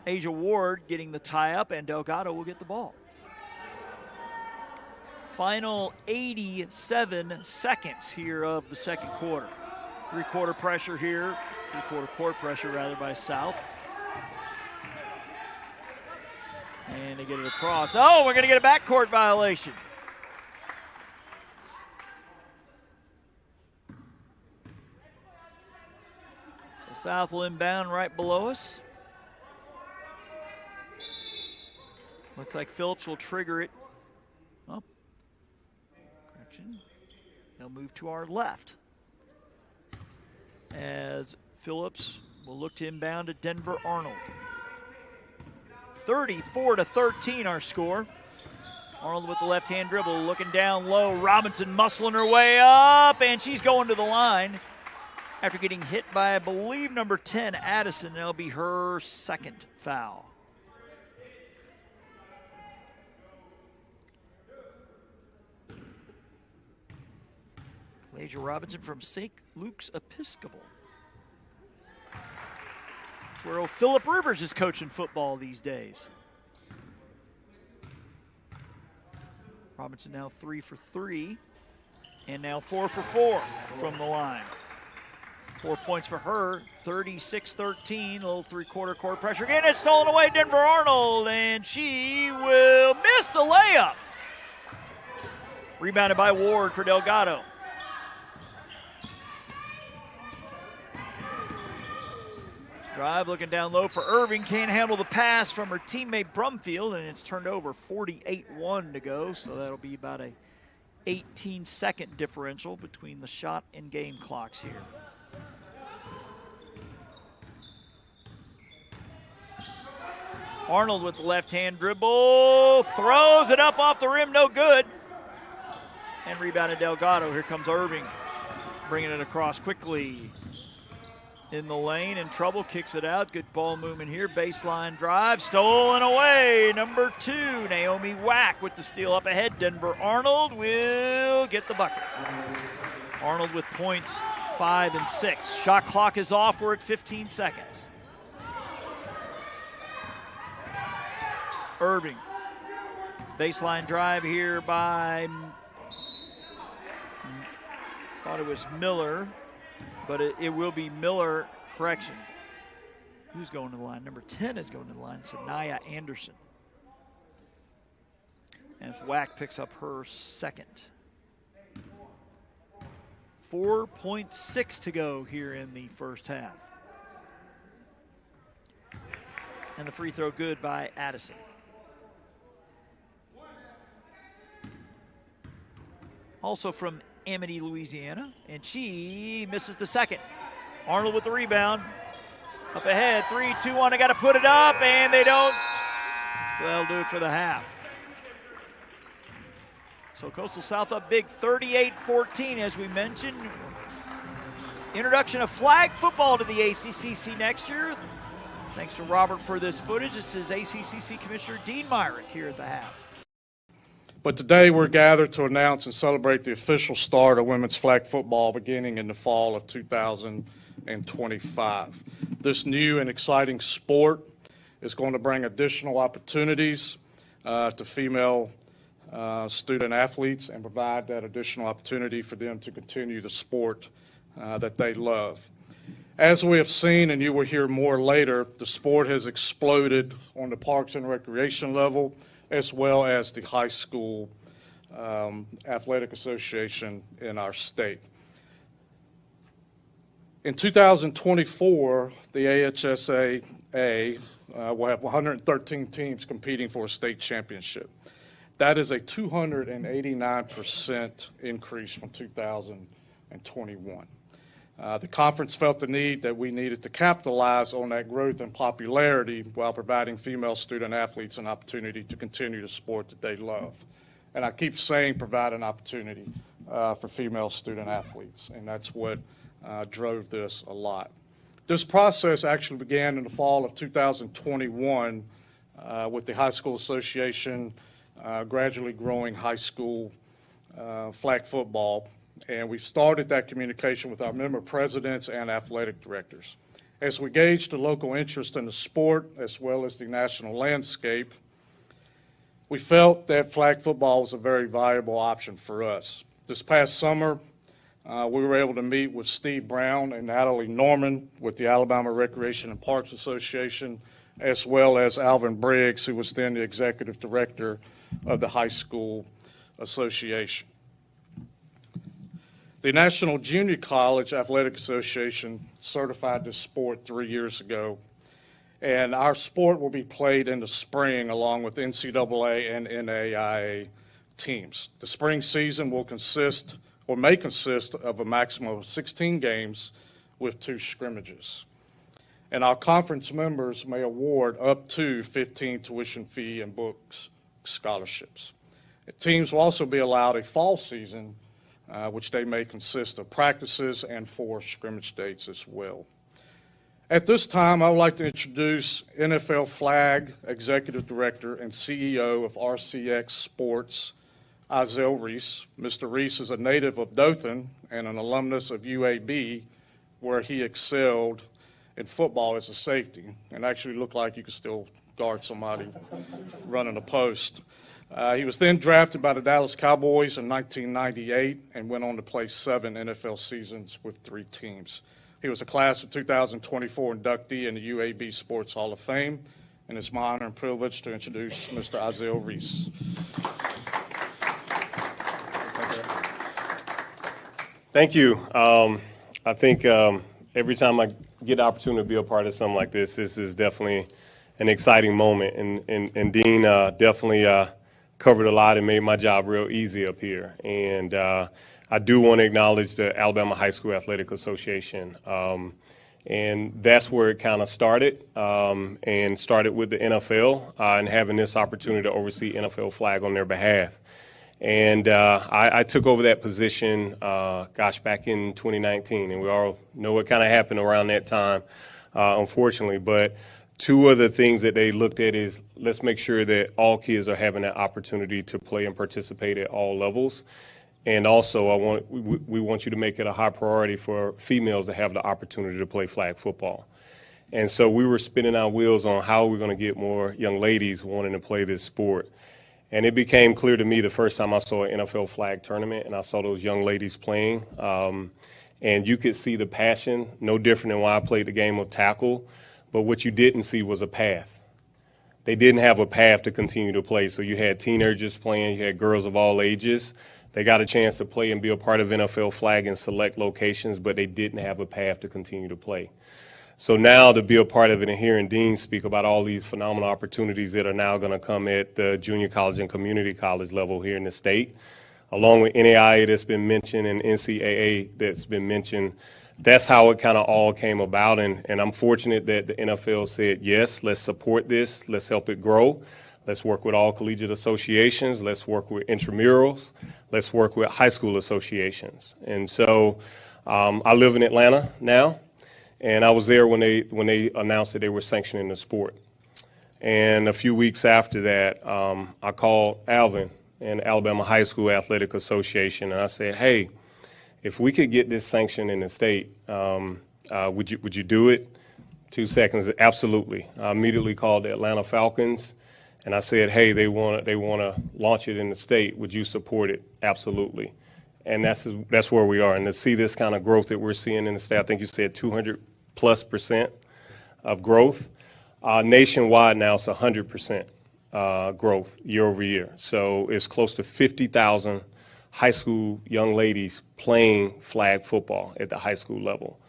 Asia Ward getting the tie up, and Delgado will get the ball. Final 87 seconds here of the second quarter. Three-quarter pressure here, three-quarter court pressure rather by South. And they get it across. Oh, we're going to get a backcourt violation. So South will inbound right below us. Looks like Phillips will trigger it. Oh, correction. They'll move to our left. As Phillips will look to inbound to Denver Arnold. 34-13 our score. Arnold with the left-hand dribble, looking down low. Robinson muscling her way up, and she's going to the line after getting hit by, I believe, number 10, Addison. That'll be her second foul. Kalasia Robinson from St. Luke's Episcopal. It's where old Phillip Rivers is coaching football these days. Robinson now 3 for 3, and now 4 for 4 from the line. 4 points for her, 36-13, a little three-quarter court pressure. Again, it's stolen away, Denver Arnold, and she will miss the layup. Rebounded by Ward for Delgado. Drive looking down low for Irving, can't handle the pass from her teammate Brumfield, and it's turned over. 48-1 to go, so that'll be about a 18-second differential between the shot and game clocks here. Arnold with the left-hand dribble, throws it up off the rim, no good. And rebounded Delgado. Here comes Irving, bringing it across quickly. In the lane, in trouble, kicks it out. Good ball movement here. Baseline drive, stolen away. Number 2, Naomi Wack with the steal up ahead. Denver Arnold will get the bucket. Arnold with points 5 and 6. Shot clock is off. We're at 15 seconds. Irving. Baseline drive here by, thought it was Miller, but it will be Miller, correction. Who's going to the line? Number 10 is going to the line, Sanaya Anderson. And Wack picks up her second. 4.6 to go here in the first half. And the free throw good by Addison. Also from Amity, Louisiana, and she misses the second. Arnold with the rebound. Up ahead, 3, 2, 1, they got to put it up, and they don't. So that'll do it for the half. So Coastal South up big, 38-14, as we mentioned. Introduction of flag football to the ACCC next year. Thanks to Robert for this footage. This is ACCC Commissioner Dean Myrick here at the half. But today we're gathered to announce and celebrate the official start of women's flag football beginning in the fall of 2025. This new and exciting sport is going to bring additional opportunities to female student athletes and provide that additional opportunity for them to continue the sport that they love. As we have seen, and you will hear more later, the sport has exploded on the Parks and Recreation level, as well as the high school athletic association in our state. In 2024, the NJCAA will have 113 teams competing for a state championship. That is a 289% increase from 2021. The conference felt the need that we needed to capitalize on that growth and popularity while providing female student athletes an opportunity to continue the sport that they love. And I keep saying provide an opportunity for female student athletes, and that's what drove this a lot. This process actually began in the fall of 2021 with the High School Association gradually growing high school flag football. And we started that communication with our member presidents and athletic directors. As we gauged the local interest in the sport as well as the national landscape, we felt that flag football was a very viable option for us. This past summer, we were able to meet with Steve Brown and Natalie Norman with the Alabama Recreation and Parks Association, as well as Alvin Briggs, who was then the executive director of the High School Association. The National Junior College Athletic Association certified this sport 3 years ago, and our sport will be played in the spring along with NCAA and NAIA teams. The spring season will consist, or may consist, of a maximum of 16 games with 2 scrimmages. And our conference members may award up to 15 tuition fee and books scholarships. Teams will also be allowed a fall season which they may consist of practices and 4 scrimmage dates as well. At this time, I would like to introduce NFL Flag Executive Director and CEO of RCX Sports, Isaiah Reese. Mr. Reese is a native of Dothan and an alumnus of UAB, where he excelled in football as a safety and actually looked like you could still guard somebody running a post. He was then drafted by the Dallas Cowboys in 1998 and went on to play 7 NFL seasons with 3 teams. He was a class of 2024 inductee in the UAB Sports Hall of Fame, and it's my honor and privilege to introduce Mr. Isaiah Reese. Thank you. I think every time I get the opportunity to be a part of something like this is definitely an exciting moment. And Dean definitely covered a lot and made my job real easy up here. And I do want to acknowledge the Alabama High School Athletic Association. And that's where it kind of started, and started with the NFL and having this opportunity to oversee NFL flag on their behalf. And I took over that position, back in 2019, and we all know what kind of happened around that time, unfortunately. But 2 of the things that they looked at is let's make sure that all kids are having that opportunity to play and participate at all levels. And also, we want you to make it a high priority for females to have the opportunity to play flag football. And so we were spinning our wheels on how we're going to get more young ladies wanting to play this sport. And it became clear to me the first time I saw an NFL flag tournament and I saw those young ladies playing. And you could see the passion, no different than when I played the game of tackle. But what you didn't see was a path. They didn't have a path to continue to play. So you had teenagers playing, you had girls of all ages. They got a chance to play and be a part of NFL flag in select locations, but they didn't have a path to continue to play. So now to be a part of it and hearing Dean speak about all these phenomenal opportunities that are now going to come at the junior college and community college level here in the state, along with NAIA that's been mentioned and NCAA that's been mentioned, that's how it kind of all came about. And I'm fortunate that the NFL said, yes, let's support this, let's help it grow. Let's work with all collegiate associations. Let's work with intramurals. Let's work with high school associations. And so I live in Atlanta now, and I was there when they announced that they were sanctioning the sport. And a few weeks after that, I called Alvin and Alabama High School Athletic Association, and I said, hey, if we could get this sanctioned in the state, would you do it? 2 seconds, absolutely. I immediately called the Atlanta Falcons. And I said, hey, they want to launch it in the state. Would you support it? Absolutely. And that's where we are. And to see this kind of growth that we're seeing in the state, I think you said 200+% of growth. Nationwide now, it's 100% growth year over year. So it's close to 50,000 high school young ladies playing flag football at the high school level,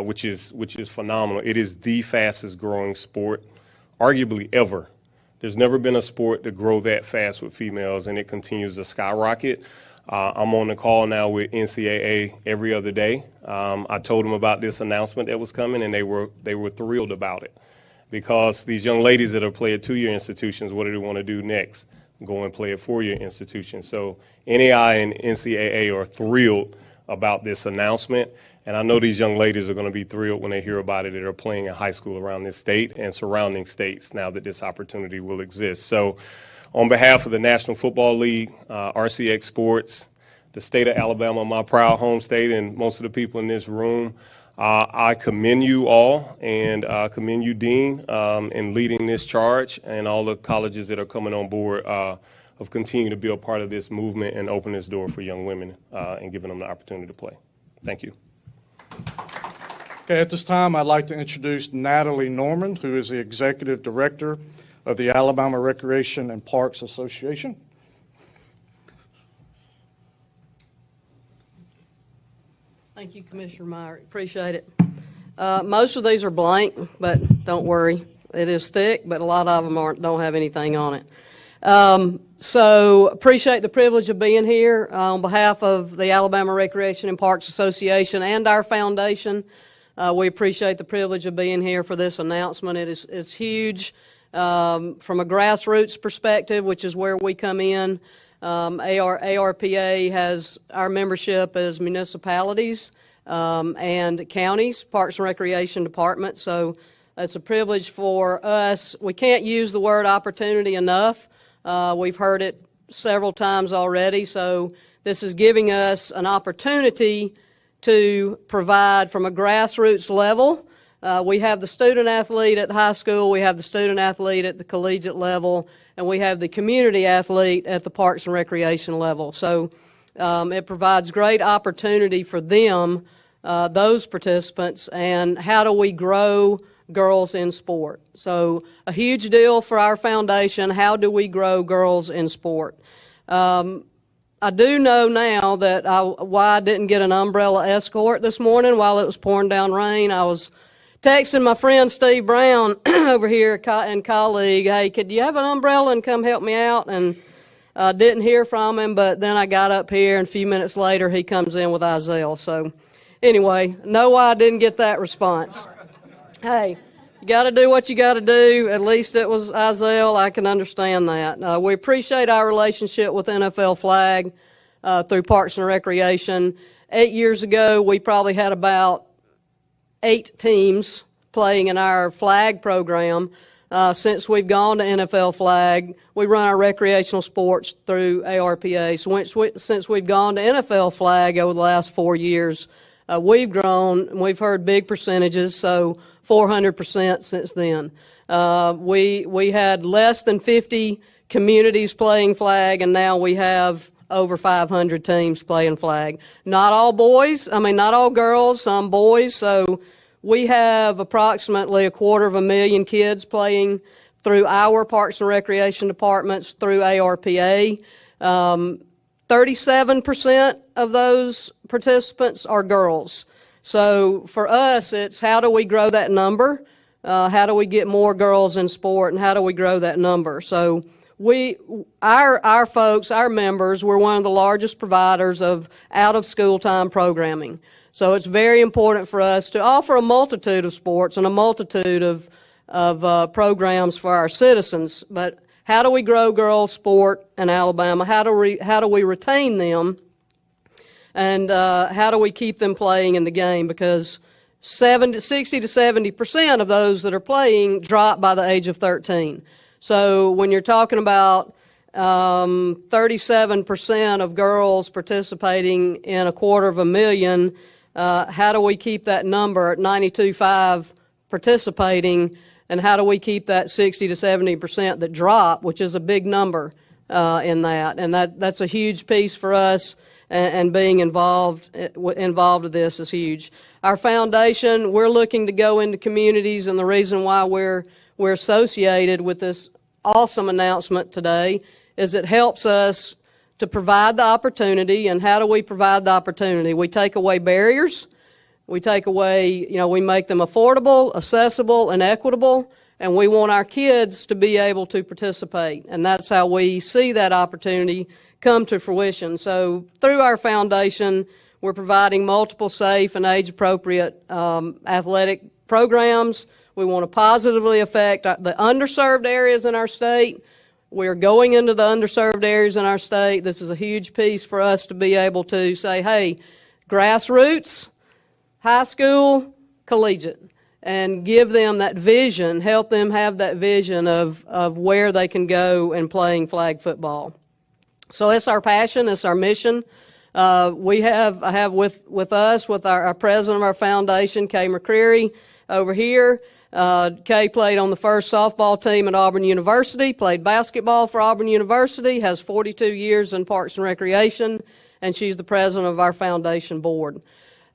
which is phenomenal. It is the fastest growing sport, arguably ever. There's never been a sport to grow that fast with females, and it continues to skyrocket. I'm on the call now with NCAA every other day. I told them about this announcement that was coming, and they were thrilled about it, because these young ladies that are playing at 2-year institutions, what do they want to do next? Go and play at 4-year institutions. So NAI and NCAA are thrilled about this announcement. And I know these young ladies are going to be thrilled when they hear about it that are playing in high school around this state and surrounding states now that this opportunity will exist. So on behalf of the National Football League, RCX Sports, the state of Alabama, my proud home state, and most of the people in this room, I commend you all and commend you, Dean, in leading this charge, and all the colleges that are coming on board of continuing to be a part of this movement and open this door for young women and giving them the opportunity to play. Thank you. Okay, at this time, I'd like to introduce Natalie Norman, who is the Executive Director of the Alabama Recreation and Parks Association. Thank you, Commissioner Meyer. Appreciate it. Most of these are blank, but don't worry. It is thick, but a lot of them don't have anything on it. So appreciate the privilege of being here on behalf of the Alabama Recreation and Parks Association and our foundation. We appreciate the privilege of being here for this announcement. It's huge from a grassroots perspective, which is where we come in. ARPA has our membership as municipalities and counties, Parks and Recreation Department. So it's a privilege for us. We can't use the word opportunity enough. We've heard it several times already. So this is giving us an opportunity to provide from a grassroots level We have the student athlete at high school, we have the student athlete at the collegiate level, and we have the community athlete at the Parks and Recreation level. So it provides great opportunity for them, those participants, and how do we grow girls in sport. So a huge deal for our foundation, how do we grow girls in sport? I do know now that why I didn't get an umbrella escort this morning while it was pouring down rain. I was texting my friend Steve Brown over here and colleague, hey, could you have an umbrella and come help me out? And didn't hear from him, but then I got up here and a few minutes later he comes in with Isaiah. So anyway, know why I didn't get that response. Hey, you got to do what you got to do. At least it was Isaiah. I can understand that. We appreciate our relationship with NFL Flag through Parks and Recreation. 8 years ago, we probably had about 8 teams playing in our flag program. Since we've gone to NFL Flag, we run our recreational sports through ARPA. So since we've gone to NFL Flag over the last 4 years, we've grown, and we've heard big percentages, so 400% since then. We had less than 50 communities playing flag, and now we have over 500 teams playing flag. Not all girls, some boys. So we have approximately 250,000 kids playing through our Parks and Recreation departments through ARPA. 37% of those participants are girls. So for us, it's how do we grow that number? How do we get more girls in sport, and how do we grow that number? So our folks, our members, we're one of the largest providers of out-of-school time programming. So it's very important for us to offer a multitude of sports and a multitude of programs for our citizens. But how do we grow girls' sport in Alabama? How do we retain them? And how do we keep them playing in the game? Because 60 to 70% of those that are playing drop by the age of 13. So when you're talking about 37% of girls participating in 250,000, how do we keep that number at 92.5 participating, and how do we keep that 60 to 70% that drop, which is a big number in that? And that's a huge piece for us, and being involved with this is huge. Our foundation, we're looking to go into communities, and the reason why we're associated with this awesome announcement today is it helps us to provide the opportunity. And how do we provide the opportunity? We take away barriers. We take away, we make them affordable, accessible, and equitable, and we want our kids to be able to participate. And that's how we see that opportunity come to fruition. So through our foundation, we're providing multiple safe and age-appropriate athletic programs. We want to positively affect the underserved areas in our state. We're going into the underserved areas in our state. This is a huge piece for us to be able to say, hey, grassroots, high school, collegiate, and give them that vision, help them have that vision of where they can go in playing flag football. So it's our passion, it's our mission. I have with us our president of our foundation, Kay McCreary, over here. Kay played on the first softball team at Auburn University, played basketball for Auburn University, has 42 years in Parks and Recreation, and she's the president of our foundation board.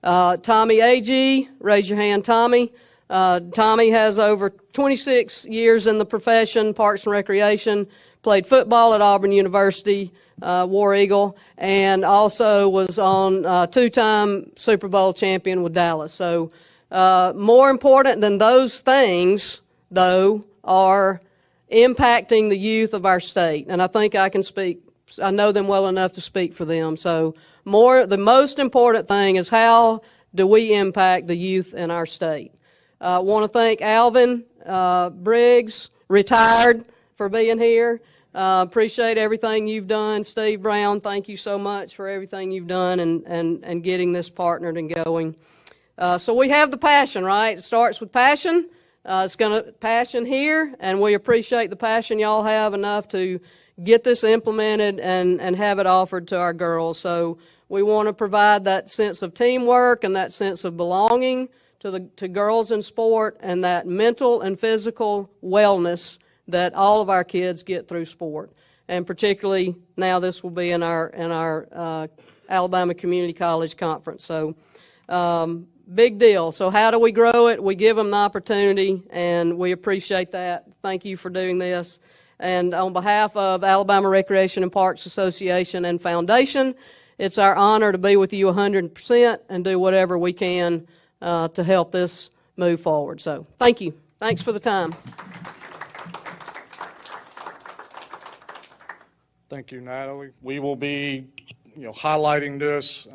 Tommy Agee, raise your hand, Tommy. Tommy has over 26 years in the profession, Parks and Recreation, played football at Auburn University, War Eagle, and also was on two-time Super Bowl champion with Dallas. So more important than those things, though, are impacting the youth of our state. And I think I know them well enough to speak for them. So the most important thing is how do we impact the youth in our state. I want to thank Alvin Briggs, retired, for being here. Appreciate everything you've done. Steve Brown, thank you so much for everything you've done and getting this partnered and going. So we have the passion, right? It starts with passion. It's passion here, and we appreciate the passion y'all have enough to get this implemented and have it offered to our girls. So we want to provide that sense of teamwork and that sense of belonging to girls in sport and that mental and physical wellness that all of our kids get through sport. And particularly now this will be in our Alabama Community College Conference. So big deal. So how do we grow it? We give them the opportunity, and we appreciate that. Thank you for doing this. And on behalf of Alabama Recreation and Parks Association and Foundation, it's our honor to be with you 100% and do whatever we can to help this move forward. So thank you. Thanks for the time. Thank you, Natalie. We will be highlighting this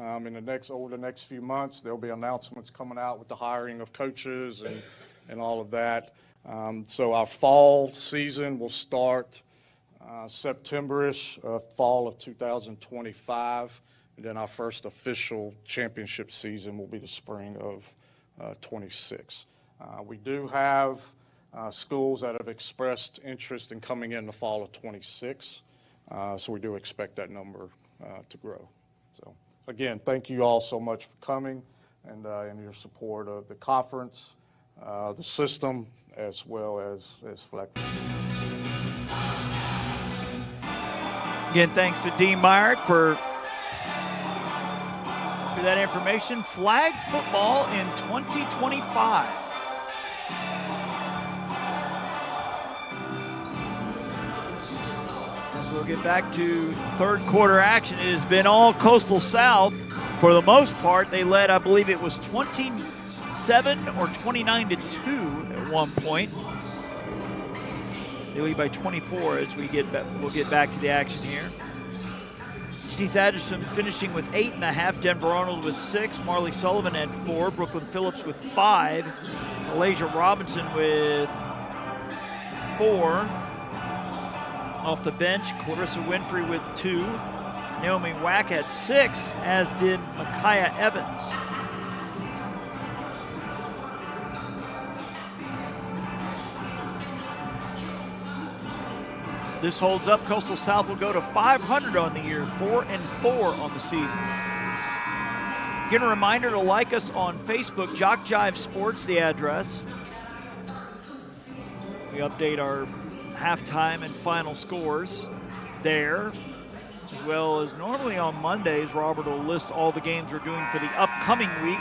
over the next few months. There'll be announcements coming out with the hiring of coaches and all of that. So our fall season will start September-ish, fall of 2025, and then our first official championship season will be the spring of 26. We do have schools that have expressed interest in coming in the fall of 26, so we do expect that number to grow. So again, thank you all so much for coming and your support of the conference, the system, as well as Fleck. Again, thanks to Dean Myrick for that information. Flag football in 2025. As we'll get back to third quarter action, it has been all Coastal South for the most part. They led, I believe it was 27 or 29-2 at one point. They lead by 24 as we'll get back to the action here. Denise Adderson finishing with 8.5. Denver Arnold with 6. Marley Sullivan at 4. Brooklyn Phillips with 5. Malaysia Robinson with 4. Off the bench, Clarissa Winfrey with 2. Naomi Wack had 6, as did Micaiah Evans. This holds up. Coastal South will go to 500 on the year, 4-4 on the season. Again, a reminder to like us on Facebook, JockJive Sports, the address. We update our halftime and final scores there, as well as normally on Mondays, Robert will list all the games we're doing for the upcoming week.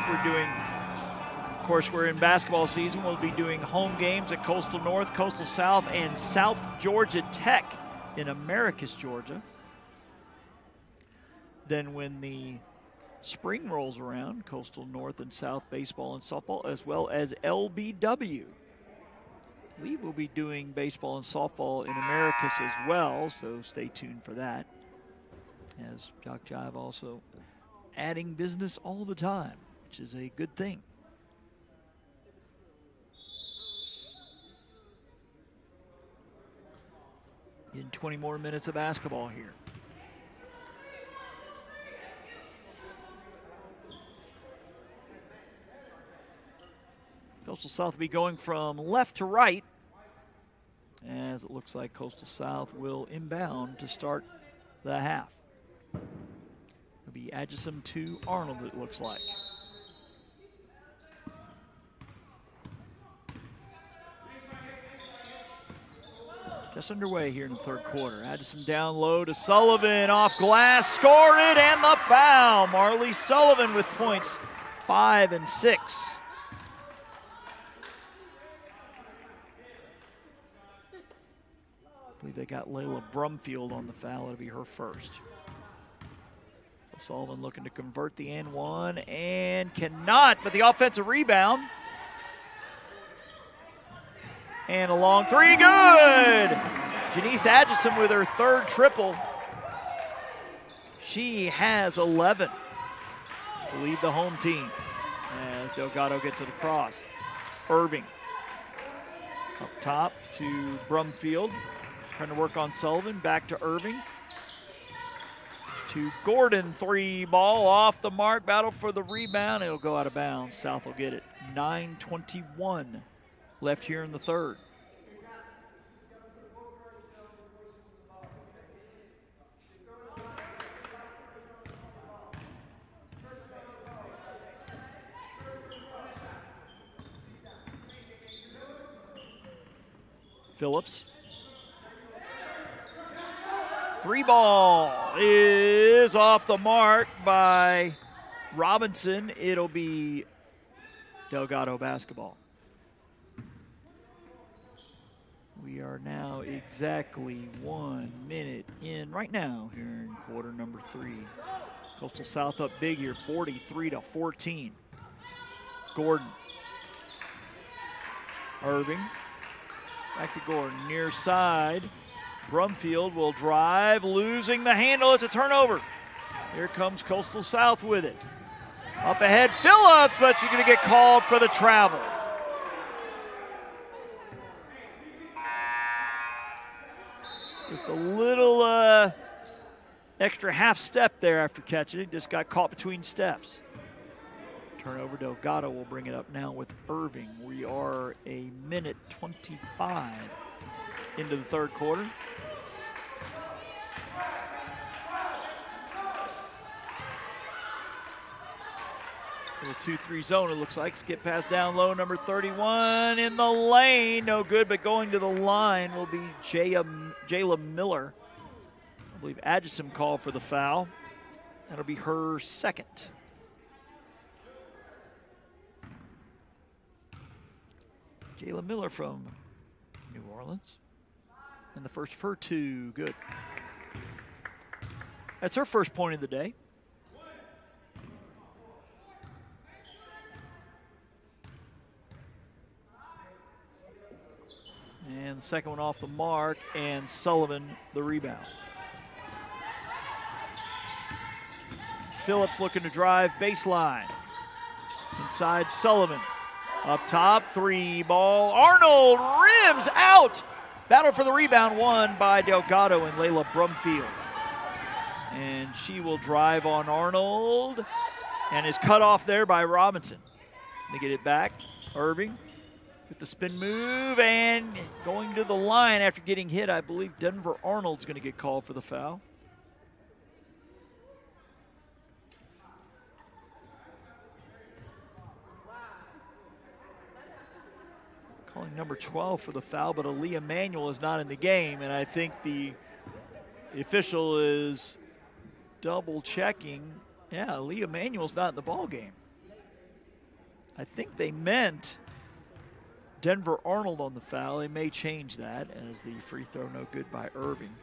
Of course, we're in basketball season. We'll be doing home games at Coastal North, Coastal South, and South Georgia Tech in Americus, Georgia. Then when the spring rolls around, Coastal North and South baseball and softball, as well as LBW. I believe we'll be doing baseball and softball in Americus as well, so stay tuned for that. As JockJive also adding business all the time, which is a good thing. In 20 more minutes of basketball here. Coastal South will be going from left to right, as it looks like Coastal South will inbound to start the half. It'll be Adjusum to Arnold, it looks like. Just underway here in the third quarter. Addison down low to Sullivan, off glass, score it, and the foul. Marley Sullivan with points 5 and 6. I believe they got Layla Brumfield on the foul. It'll be her first. So Sullivan looking to convert the N1 and cannot, but the offensive rebound. And a long three, good! Janice Adjusum with her third triple. She has 11 to lead the home team as Delgado gets it across. Irving up top to Brumfield. Trying to work on Sullivan, back to Irving. To Gordon, 3 ball off the mark, battle for the rebound. It'll go out of bounds. South will get it. 9:21 left here in the third. Phillips. 3 ball is off the mark by Robinson. It'll be Delgado basketball. We are now exactly 1 minute in right now here in quarter number 3. Coastal South up big here, 43-14. Gordon. Irving. Back to Gordon, near side. Brumfield will drive, losing the handle. It's a turnover. Here comes Coastal South with it. Up ahead, Phillips, but she's going to get called for the travel. Just a little extra half step there after catching it. Just got caught between steps. Turnover, Delgado will bring it up now with Irving. We are a minute 25 into the third quarter. Little 2-3 zone, it looks like. Skip pass down low, number 31 in the lane. No good, but going to the line will be Jayla Miller. I believe Adjusum called for the foul. That'll be her second. Jayla Miller from New Orleans. And the first of her 2, good. That's her first point of the day. And the second one off the mark, and Sullivan the rebound. Phillips looking to drive baseline. Inside Sullivan. Up top, 3 ball. Arnold rims out. Battle for the rebound won by Delgado and Layla Brumfield. And she will drive on Arnold and is cut off there by Robinson. They get it back. Irving with the spin move and going to the line after getting hit. I believe Denver Arnold's going to get called for the foul. Calling number 12 for the foul, but Aaliyah Manuel is not in the game, and I think the official is double checking. Yeah, Aaliyah Manuel's not in the ball game. I think they meant Denver Arnold on the foul. They may change that as the free throw no good by Irving.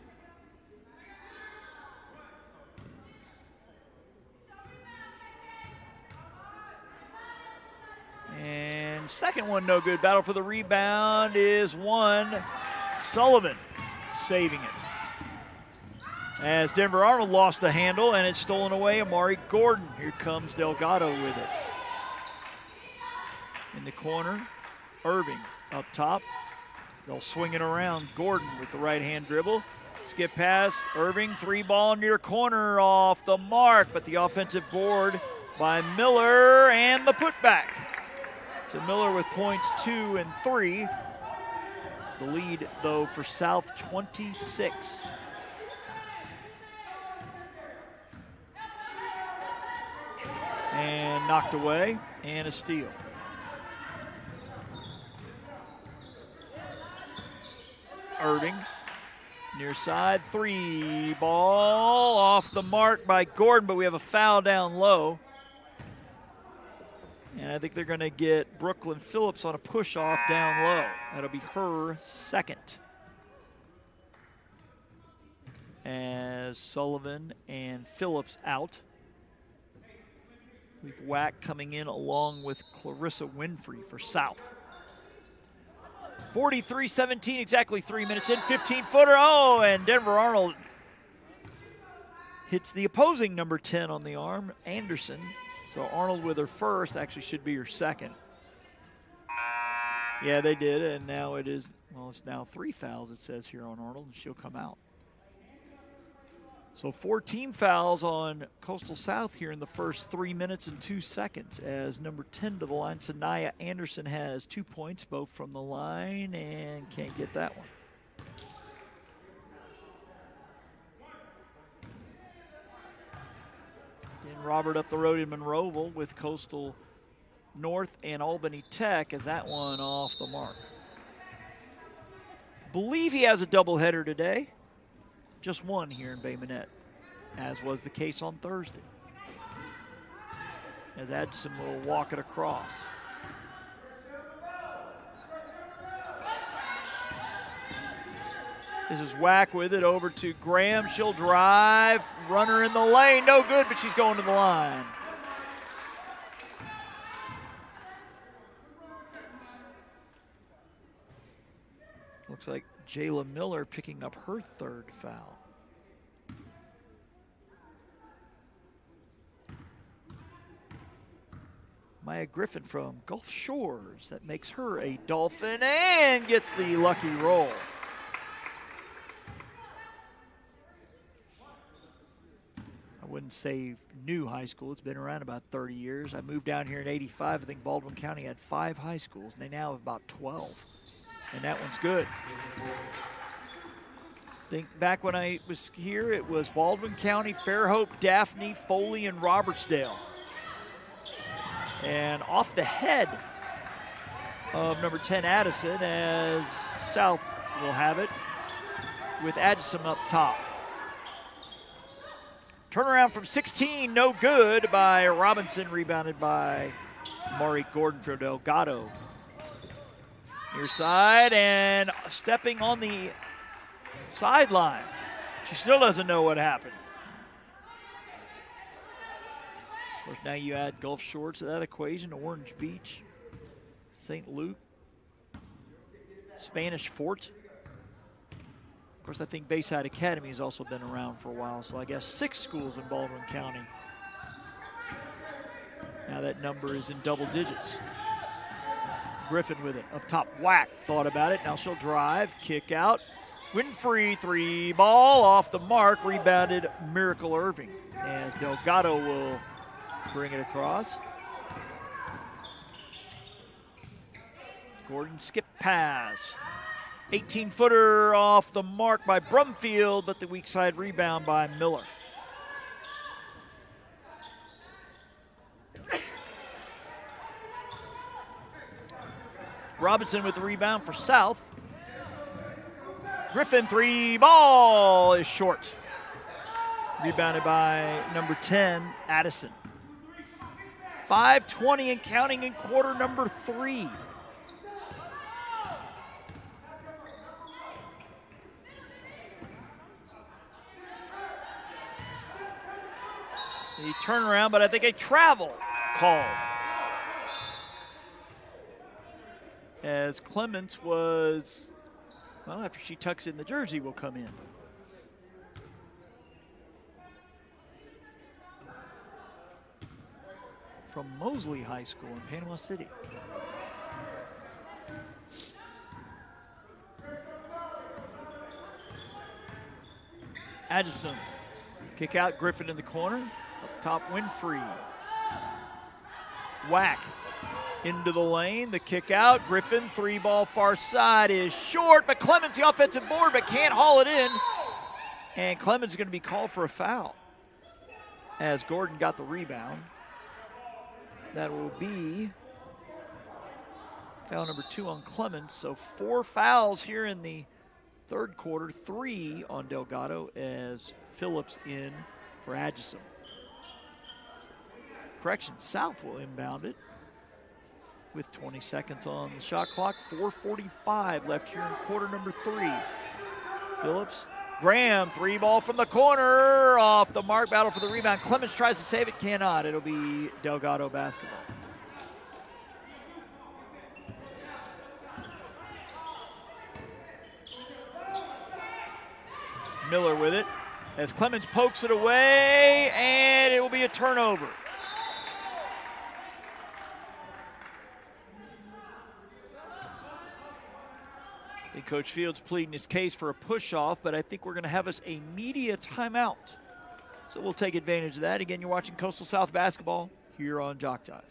And second one no good. Battle for the rebound is won. Sullivan saving it. As Denver Arnold lost the handle and it's stolen away, Amari Gordon. Here comes Delgado with it. In the corner, Irving up top. They'll swing it around. Gordon with the right-hand dribble. Skip pass. Irving, 3 ball near corner off the mark, but the offensive board by Miller and the putback. So Miller with points 2 and 3. The lead, though, for South, 26. And knocked away, and a steal. Irving, near side, 3 ball off the mark by Gordon, but we have a foul down low. And I think they're going to get Brooklyn Phillips on a push-off down low. That'll be her second. As Sullivan and Phillips out. We've Wack coming in along with Clarissa Winfrey for South. 43-17, exactly 3 minutes in, 15-footer. Oh, and Denver Arnold hits the opposing number 10 on the arm, Anderson. So Arnold with her first, actually should be her second. Yeah, they did, and now it is, well, it's now 3 fouls, it says here on Arnold, and she'll come out. So 4 team fouls on Coastal South here in the first 3 minutes and 2 seconds as number 10 to the line, Sanaya Anderson, has 2 points, both from the line, and can't get that one. And Robert up the road in Monroeville with Coastal North and Albany Tech as that one off the mark. believe he has a doubleheader today. Just one here in Bay Minette, as was the case on Thursday. As Adson will walk it across. This is Whack with it over to Graham. She'll drive. Runner in the lane. No good, but she's going to the line. Looks like Jayla Miller picking up her third foul. Maya Griffin from Gulf Shores. That makes her a Dolphin and gets the lucky roll. I wouldn't say new high school. It's been around about 30 years. I moved down here in '85. I think Baldwin County had 5 high schools, and they now have about 12. And that one's good. I think back when I was here, it was Baldwin County, Fairhope, Daphne, Foley, and Robertsdale. And off the head of number 10, Addison, as South will have it, with Addison up top. Turnaround from 16, no good by Robinson, rebounded by Maury Gordon for Delgado. Near side, and stepping on the sideline. She still doesn't know what happened. Of course, now you add Gulf Shores to that equation, Orange Beach, St. Luke, Spanish Fort. Of course, I think Bayside Academy has also been around for a while, so I guess 6 schools in Baldwin County. Now that number is in double digits. Griffin with it, up top, Whack, thought about it. Now she'll drive, kick out. Winfrey, 3 ball, off the mark, rebounded Miracle Irving. As Delgado will bring it across. Gordon skip pass. 18-footer off the mark by Brumfield, but the weak side rebound by Miller. Robinson with the rebound for South. Griffin, 3 ball is short. Rebounded by number 10, Addison. 5:20 and counting in quarter number 3. The turnaround, but I think a travel call. As Clements was, well, after she tucks in the jersey, will come in. From Mosley High School in Panama City. Adjuston, kick out, Griffin in the corner. Up top, Winfrey. Whack into the lane, the kick out. Griffin, 3 ball far side is short, but Clemens the offensive board, but can't haul it in. And Clemens is going to be called for a foul as Gordon got the rebound. That will be foul number 2 on Clemens. So 4 fouls here in the third quarter, 3 on Delgado as Phillips in for Adjuston. Correction, South will inbound it with 20 seconds on the shot clock. 4:45 left here in quarter number 3. Phillips, Graham, 3 ball from the corner, off the mark, battle for the rebound. Clemens tries to save it, cannot. It'll be Delgado basketball. Miller with it as Clemens pokes it away, and it will be a turnover. I think Coach Fields pleading his case for a push-off, but I think we're going to have us a media timeout. So we'll take advantage of that. Again, you're watching Coastal South basketball here on JockJive.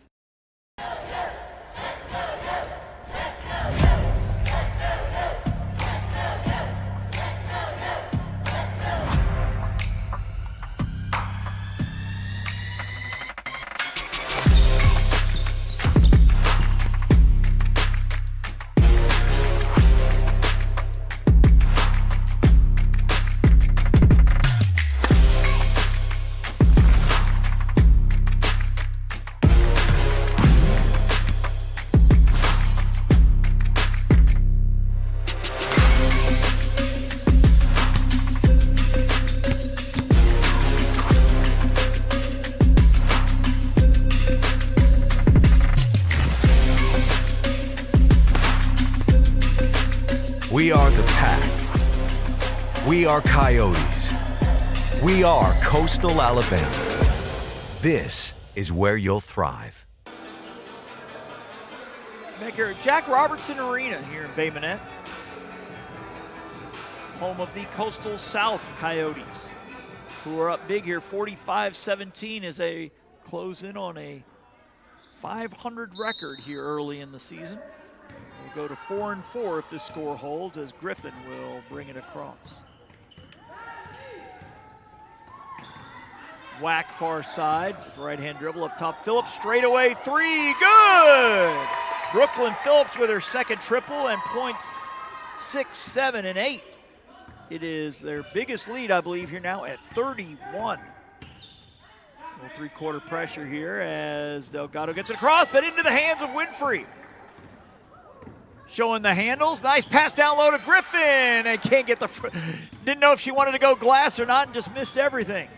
We are the Pack. We are Coyotes. We are Coastal Alabama. This is where you'll thrive. Back here at Jack Robertson Arena here in Bay Minette, home of the Coastal South Coyotes, who are up big here 45-17 as they close in on a 500 record here early in the season. We'll go to 4-4 if this score holds, as Griffin will bring it across. Whack far side with right-hand dribble up top. Phillips straight away three, good! Brooklyn Phillips with her second triple and points 6, 7, and 8. It is their biggest lead, I believe, here now at 31. Little three-quarter pressure here as Delgado gets it across, but into the hands of Winfrey. Showing the handles. Nice pass down low to Griffin. And can't get the didn't know if she wanted to go glass or not and just missed everything.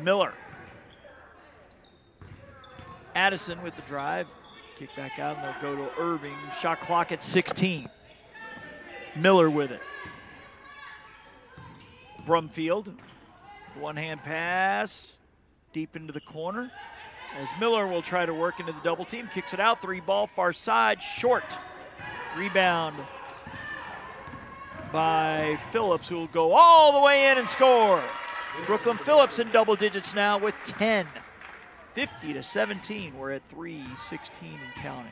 Miller. Addison with the drive. Kick back out, and they'll go to Irving. Shot clock at 16. Miller with it. Brumfield. One-hand pass. Deep into the corner. As Miller will try to work into the double team. Kicks it out. 3-ball, far side. Short. Rebound by Phillips, who will go all the way in and score. Brooklyn Phillips in double digits now with 10. 50-17. We're at 3:16 and counting.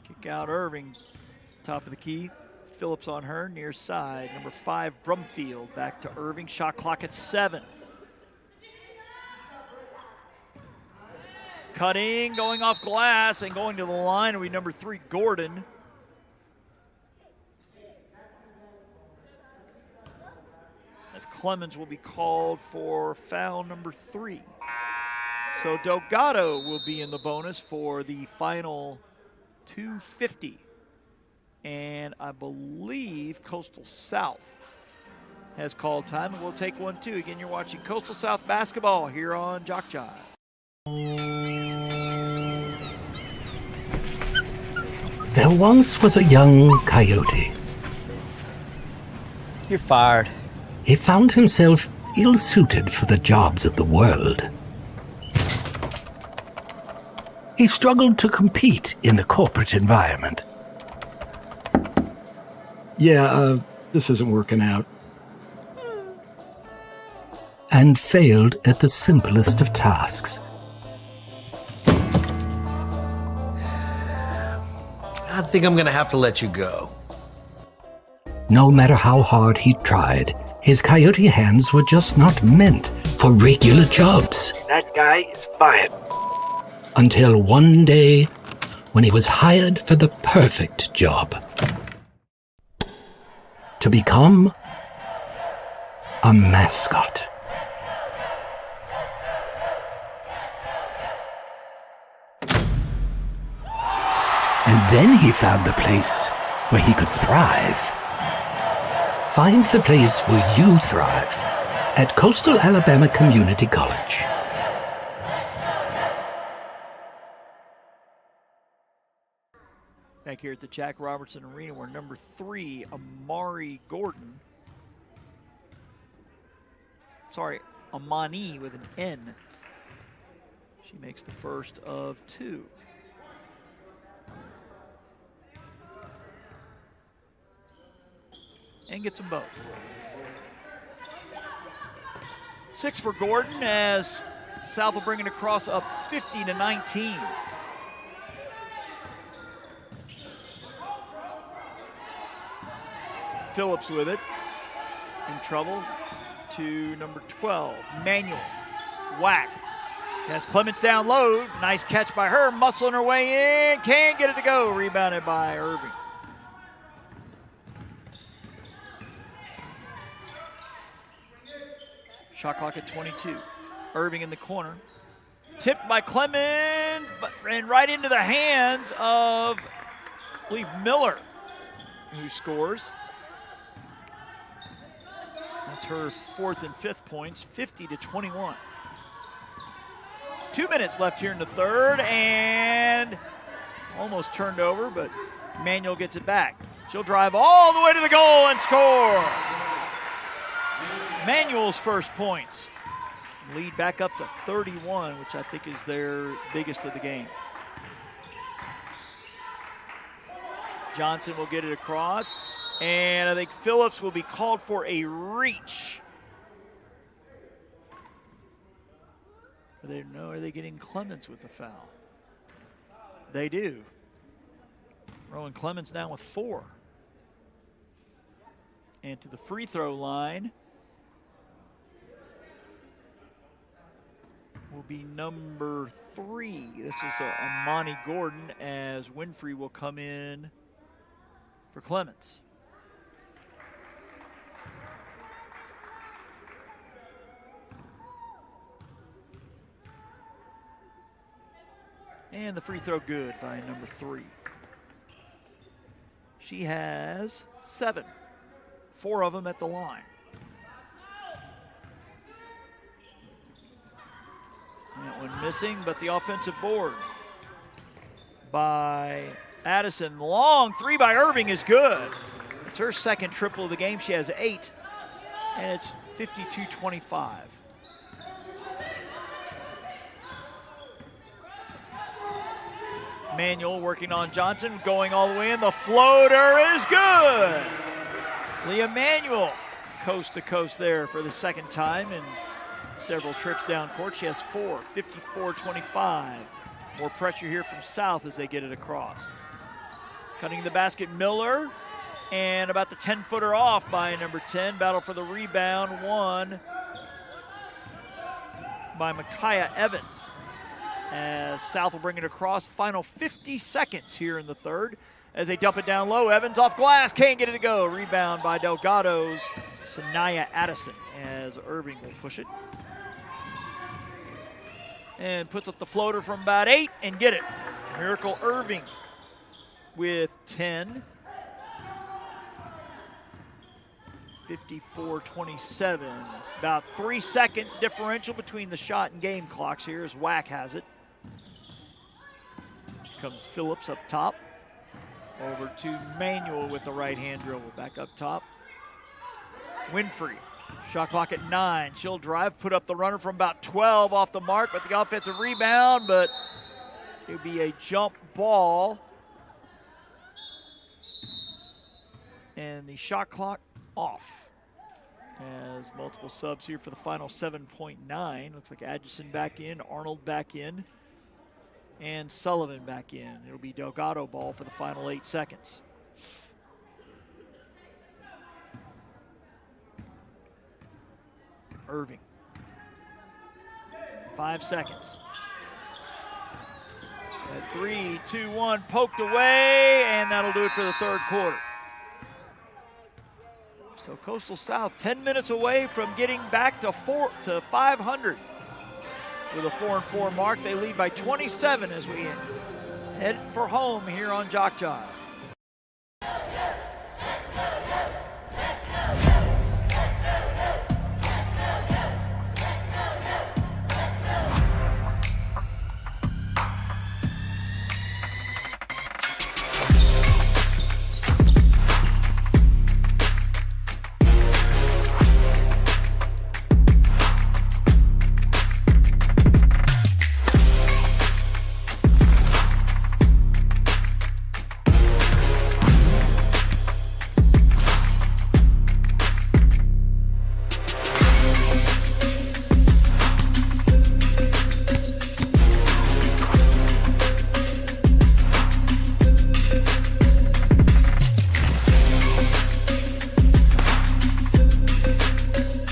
Kick out Irving, top of the key. Phillips on her, near side. Number 5, Brumfield, back to Irving. Shot clock at 7. Cutting, going off glass, and going to the line will be number 3, Gordon. As Clemens will be called for foul number 3. So Delgado will be in the bonus for the final 250. And I believe Coastal South has called time, and we'll take one too. Again, you're watching Coastal South basketball here on JockJive. There once was a young coyote. You're fired. He found himself ill-suited for the jobs of the world. He struggled to compete in the corporate environment. Yeah, this isn't working out. And failed at the simplest of tasks. I think I'm gonna have to let you go. No matter how hard he tried, his coyote hands were just not meant for regular jobs. That guy is fired. Until one day, when he was hired for the perfect job. To become a mascot. And then he found the place where he could thrive. Find the place where you thrive at Coastal Alabama Community College. Back here at the Jack Robertson Arena, where number 3, Amani with an N. She makes the first of 2. And gets them both. 6 for Gordon as South will bring it across up 50-19. Phillips with it. In trouble to number 12, Manuel. Whack. Has Clements down low. Nice catch by her. Muscling her way in. Can't get it to go. Rebounded by Irving. Shot clock at 22. Irving in the corner. Tipped by Clemens, but ran right into the hands of, I believe, Miller, who scores. That's her 4th and 5th points, 50-21. 2 minutes left here in the third, and almost turned over, but Manuel gets it back. She'll drive all the way to the goal and score. Manuel's first points. Lead back up to 31, which I think is their biggest of the game. Johnson will get it across, and I think Phillips will be called for a reach. Are they getting Clemens with the foul? They do. Rowan Clemens now with 4. And to the free throw line will be number 3. This is Amani Gordon, as Winfrey will come in for Clemens. And the free throw good by number 3. She has 7, 4 of them at the line. That one missing, but the offensive board by Addison. Long 3 by Irving is good. It's her second triple of the game. She has 8, and it's 52-25. Manuel working on Johnson, going all the way in. The floater is good. Leah Manuel, coast to coast there for the second time in several trips down court. She has 4, 54-25. More pressure here from South as they get it across. Cutting the basket, Miller, and about the 10-footer off by number 10. Battle for the rebound, won by Micaiah Evans. As South will bring it across. Final 50 seconds here in the third as they dump it down low. Evans off glass, can't get it to go. Rebound by Delgado's Sanaya Addison as Irving will push it. And puts up the floater from about 8 and get it. Miracle Irving with 10. 54-27. About 3-second differential between the shot and game clocks here as Wack has it. Comes Phillips up top. Over to Manuel with the right-hand dribble. Back up top. Winfrey. Shot clock at 9. She'll drive, put up the runner from about 12 off the mark, but the offensive rebound, but it would be a jump ball. And the shot clock off. As multiple subs here for the final 7.9. Looks like Adjison back in, Arnold back in, and Sullivan back in. It'll be Delgado ball for the final 8 seconds. Irving. 5 seconds. At 3, 2, 1, poked away, and that'll do it for the third quarter. So Coastal South 10 minutes away from getting back to 500. With a 4-4 mark, they lead by 27 as we head for home here on JockJive.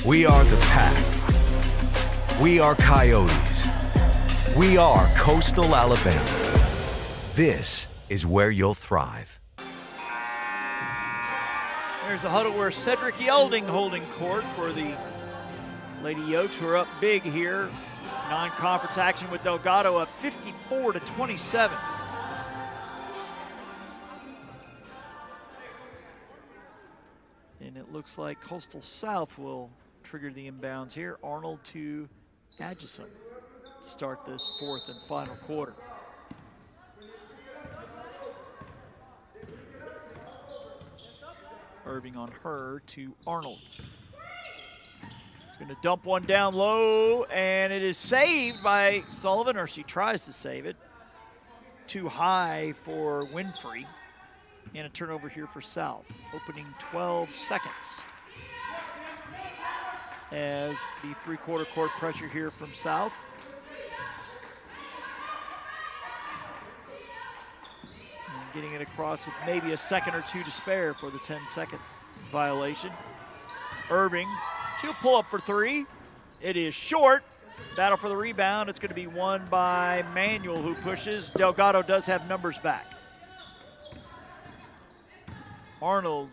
We are the Pack. We are Coyotes. We are Coastal Alabama. This is where you'll thrive. There's a huddle where Cedric Yelding holding court for the Lady Yokes, who are up big here. Non-conference action with Delgado up 54-27. And it looks like Coastal South will trigger the inbounds here. Arnold to Atchison to start this fourth and final quarter. Irving on her to Arnold. He's going to dump one down low, and it is saved by Sullivan, or she tries to save it. Too high for Winfrey. And a turnover here for South. Opening 12 seconds. As the three-quarter court pressure here from South. Getting it across with maybe a second or two to spare for the 10-second violation. Irving, she'll pull up for three. It is short. Battle for the rebound. It's going to be won by Manuel, who pushes. Delgado does have numbers back. Arnold,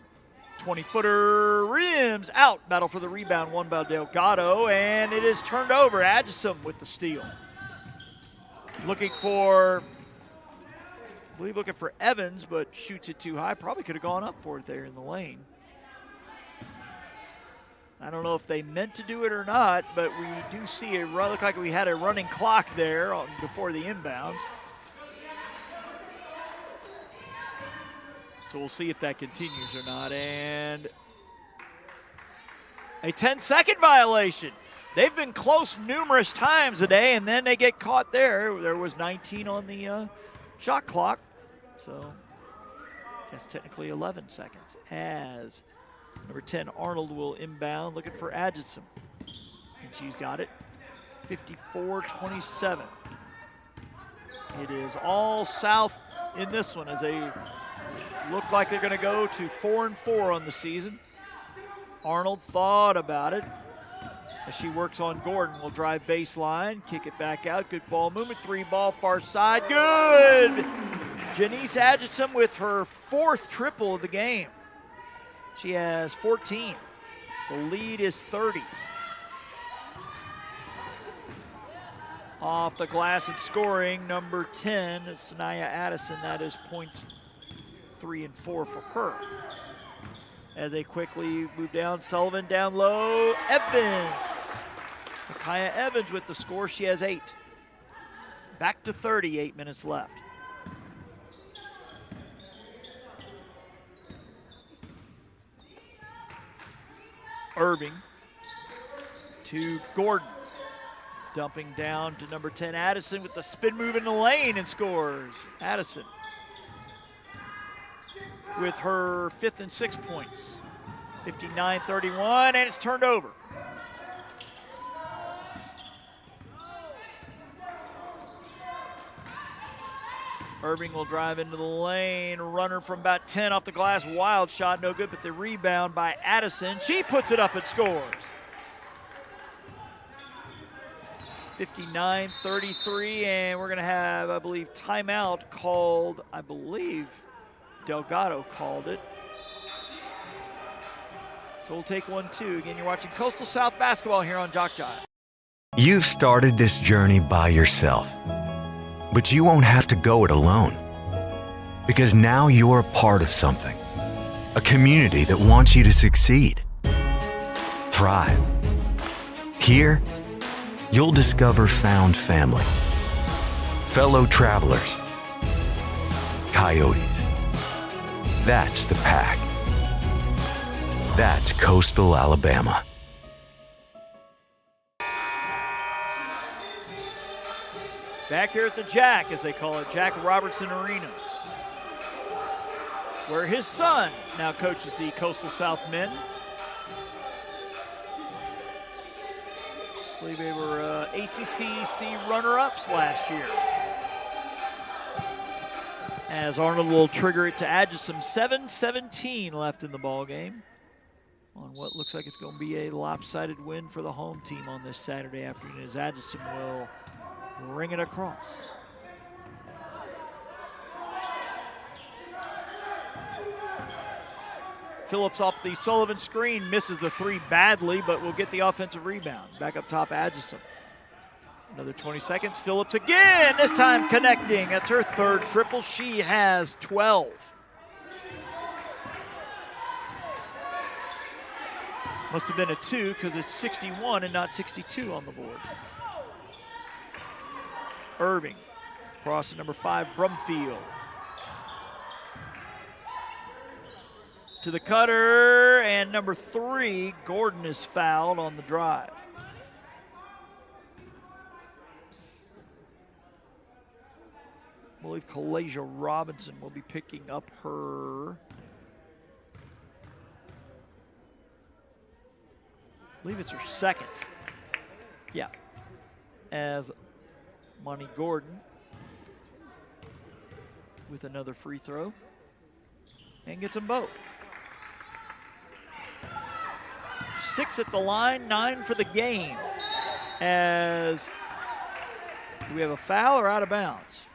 20-footer, rims out. Battle for the rebound, won by Delgado, and it is turned over. Atchison with the steal. Looking for Evans, but shoots it too high. Probably could have gone up for it there in the lane. I don't know if they meant to do it or not, but we do see it look like we had a running clock there before the inbounds. So we'll see if that continues or not. And a 10-second violation. They've been close numerous times today, and then they get caught there. There was 19 on the shot clock, so that's technically 11 seconds. As number 10, Arnold, will inbound, looking for Atchison. And she's got it, 54-27. It is all South in this one as they look like they're going to go to 4-4 on the season. Arnold thought about it. As she works on Gordon, will drive baseline, kick it back out. Good ball movement, three ball, far side, good! Janice Atchison with her fourth triple of the game. She has 14. The lead is 30. Off the glass and scoring, number 10, Sanaya Addison. That is points 3 and 4 for her. As they quickly move down, Sullivan down low, Evans. Micaiah Evans with the score, she has 8. Back to 30, 8 minutes left. Irving to Gordon. Dumping down to number 10, Addison, with the spin move in the lane and scores. Addison with her 5th and 6th points. 59-31, and it's turned over. Irving will drive into the lane. Runner from about 10 off the glass. Wild shot, no good, but the rebound by Addison. She puts it up and scores. 59-33, and we're going to have, I believe, timeout called, I believe, Delgado called it. So we'll take 1, 2. Again, you're watching Coastal South basketball here on JockJive. You've started this journey by yourself, but you won't have to go it alone. Because now you're a part of something, a community that wants you to succeed, thrive. Here, you'll discover found family, fellow travelers, coyotes. That's the pack. That's Coastal Alabama. Back here at the Jack, as they call it, Jack Robertson Arena, where his son now coaches the Coastal South men. I believe they were ACC runner-ups last year. As Arnold will trigger it to Atchison. 7:17 left in the ball game on what looks like it's going to be a lopsided win for the home team on this Saturday afternoon, as Atchison will bring it across. Phillips off the Sullivan screen, misses the three badly, but will get the offensive rebound. Back up top, Atchison. Another 20 seconds. Phillips again, this time connecting. That's her third triple. She has 12. Must have been a 2 because it's 61 and not 62 on the board. Irving, cross to number 5, Brumfield. To the cutter, and number 3, Gordon is fouled on the drive. I believe Kalasia Robinson will be picking up her, I believe it's her second. Yeah, as Monty Gordon with another free throw and gets them both. 6 at the line, 9 for the game. As do we have a foul or out of bounds?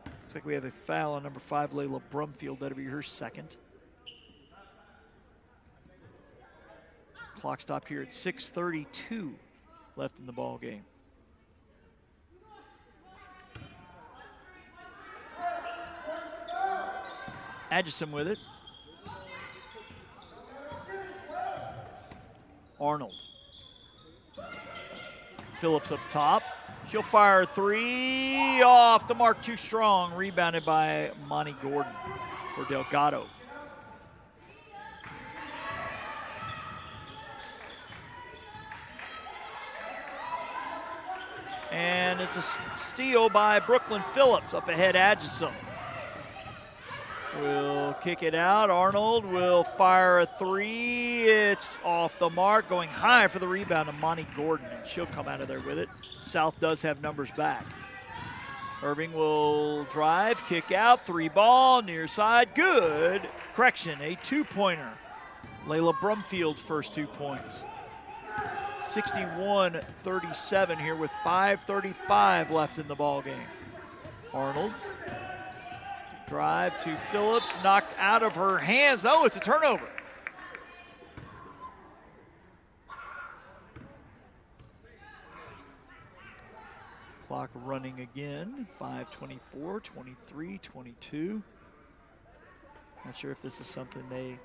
Looks like we have a foul on number 5, Layla Brumfield. That'll be her second. Clock stopped here at 6:32 left in the ball game. Adjison with it. Arnold. Phillips up top. She'll fire a 3 off the mark, too strong. Rebounded by Monty Gordon for Delgado. And it's a steal by Brooklyn Phillips. Up ahead, Adjison will kick it out. Arnold will fire a 3. It's off the mark, going high for the rebound of Monty Gordon, and she'll come out of there with it. South does have numbers back. Irving will drive, kick out, 3 ball, near side, good. Correction, a 2-pointer. Layla Brumfield's first 2 points. 61-37 here with 5:35 left in the ball game. Arnold. Drive to Phillips, knocked out of her hands. No, it's a turnover. Clock running again. 5:24, 23, 22. Not sure if this is something they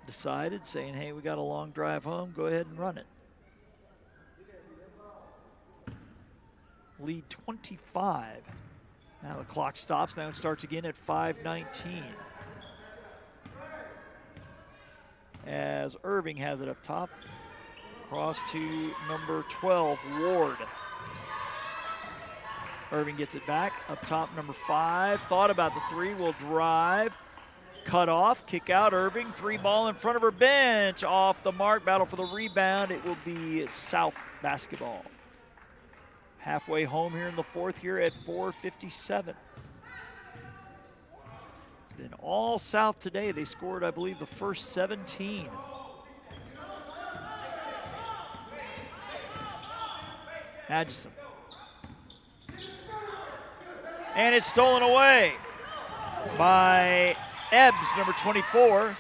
decided, saying, hey, we got a long drive home, go ahead and run it. Lead 25. Now the clock stops. Now it starts again at 5:19. As Irving has it up top. Cross to number 12, Ward. Irving gets it back. Up top, number 5. Thought about the 3. Will drive. Cut off. Kick out. Irving. 3 ball in front of her bench. Off the mark. Battle for the rebound. It will be South basketball. Halfway home here in the 4th here at 4:57. It's been all South today. They scored, I believe, the first 17. Adjison. And it's stolen away by Ebbs, number 24.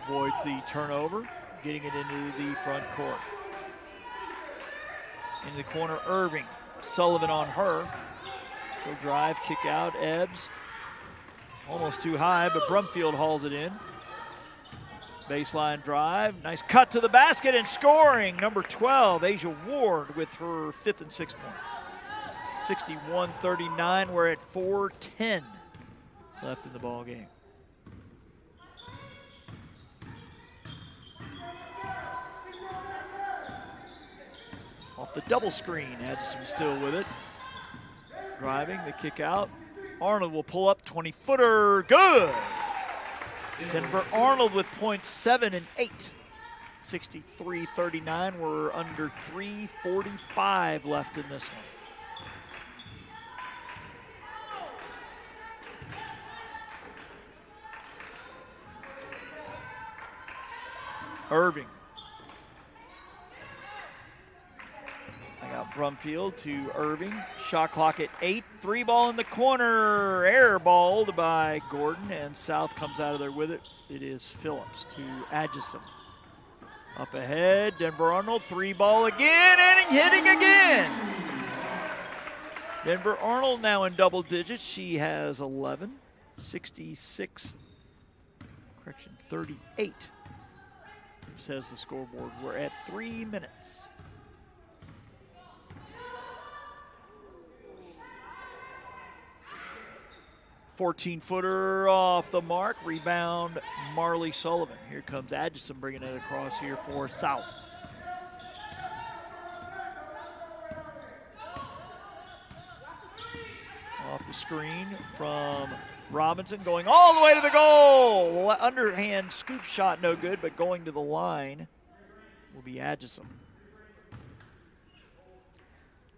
Avoids the turnover, getting it into the front court. In the corner, Irving. Sullivan on her. She'll drive, kick out, Ebbs. Almost too high, but Brumfield hauls it in. Baseline drive. Nice cut to the basket and scoring. Number 12, Asia Ward with her 5th and 6th points. 61-39. We're at 4:10 left in the ball game. Off the double screen, Adjison still with it. Driving, the kick out. Arnold will pull up, 20-footer, good! Denver Arnold with points 7 and 8. 63-39, we're under 3:45 left in this one. Irving. I got Brumfield to Irving. Shot clock at 8. 3 ball in the corner. Air balled by Gordon, and South comes out of there with it. It is Phillips to Adjison. Up ahead, Denver Arnold. 3 ball again, and hitting again. Denver Arnold now in double digits. She has 11. 66. Correction, 38, says the scoreboard. We're at 3 minutes. "14-footer off the mark. Rebound, Marley Sullivan. Here comes Atchison bringing it across here for South. Off the screen from Robinson, going all the way to the goal. Underhand scoop shot, no good, but going to the line will be Atchison.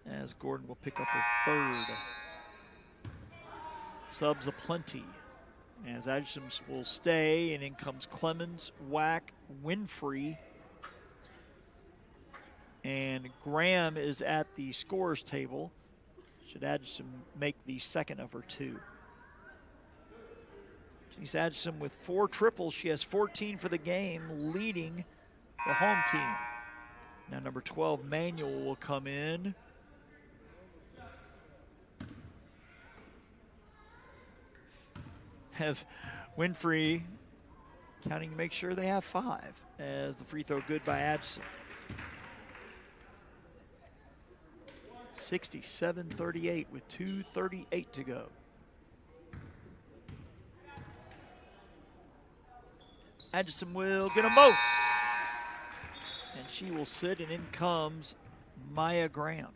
As Gordon will pick up her third. Subs aplenty. As Atchison will stay, and in comes Clemens, Wack, Winfrey. And Graham is at the scorer's table. Should Atchison make the second of her two. She's Atchison with 4 triples. She has 14 for the game, leading the home team. Now number 12, Manuel, will come in. As Winfrey counting to make sure they have 5, as the free throw good by Atchison. 67-38 with 2:38 to go. Atchison will get them both. And she will sit, and in comes Maya Graham.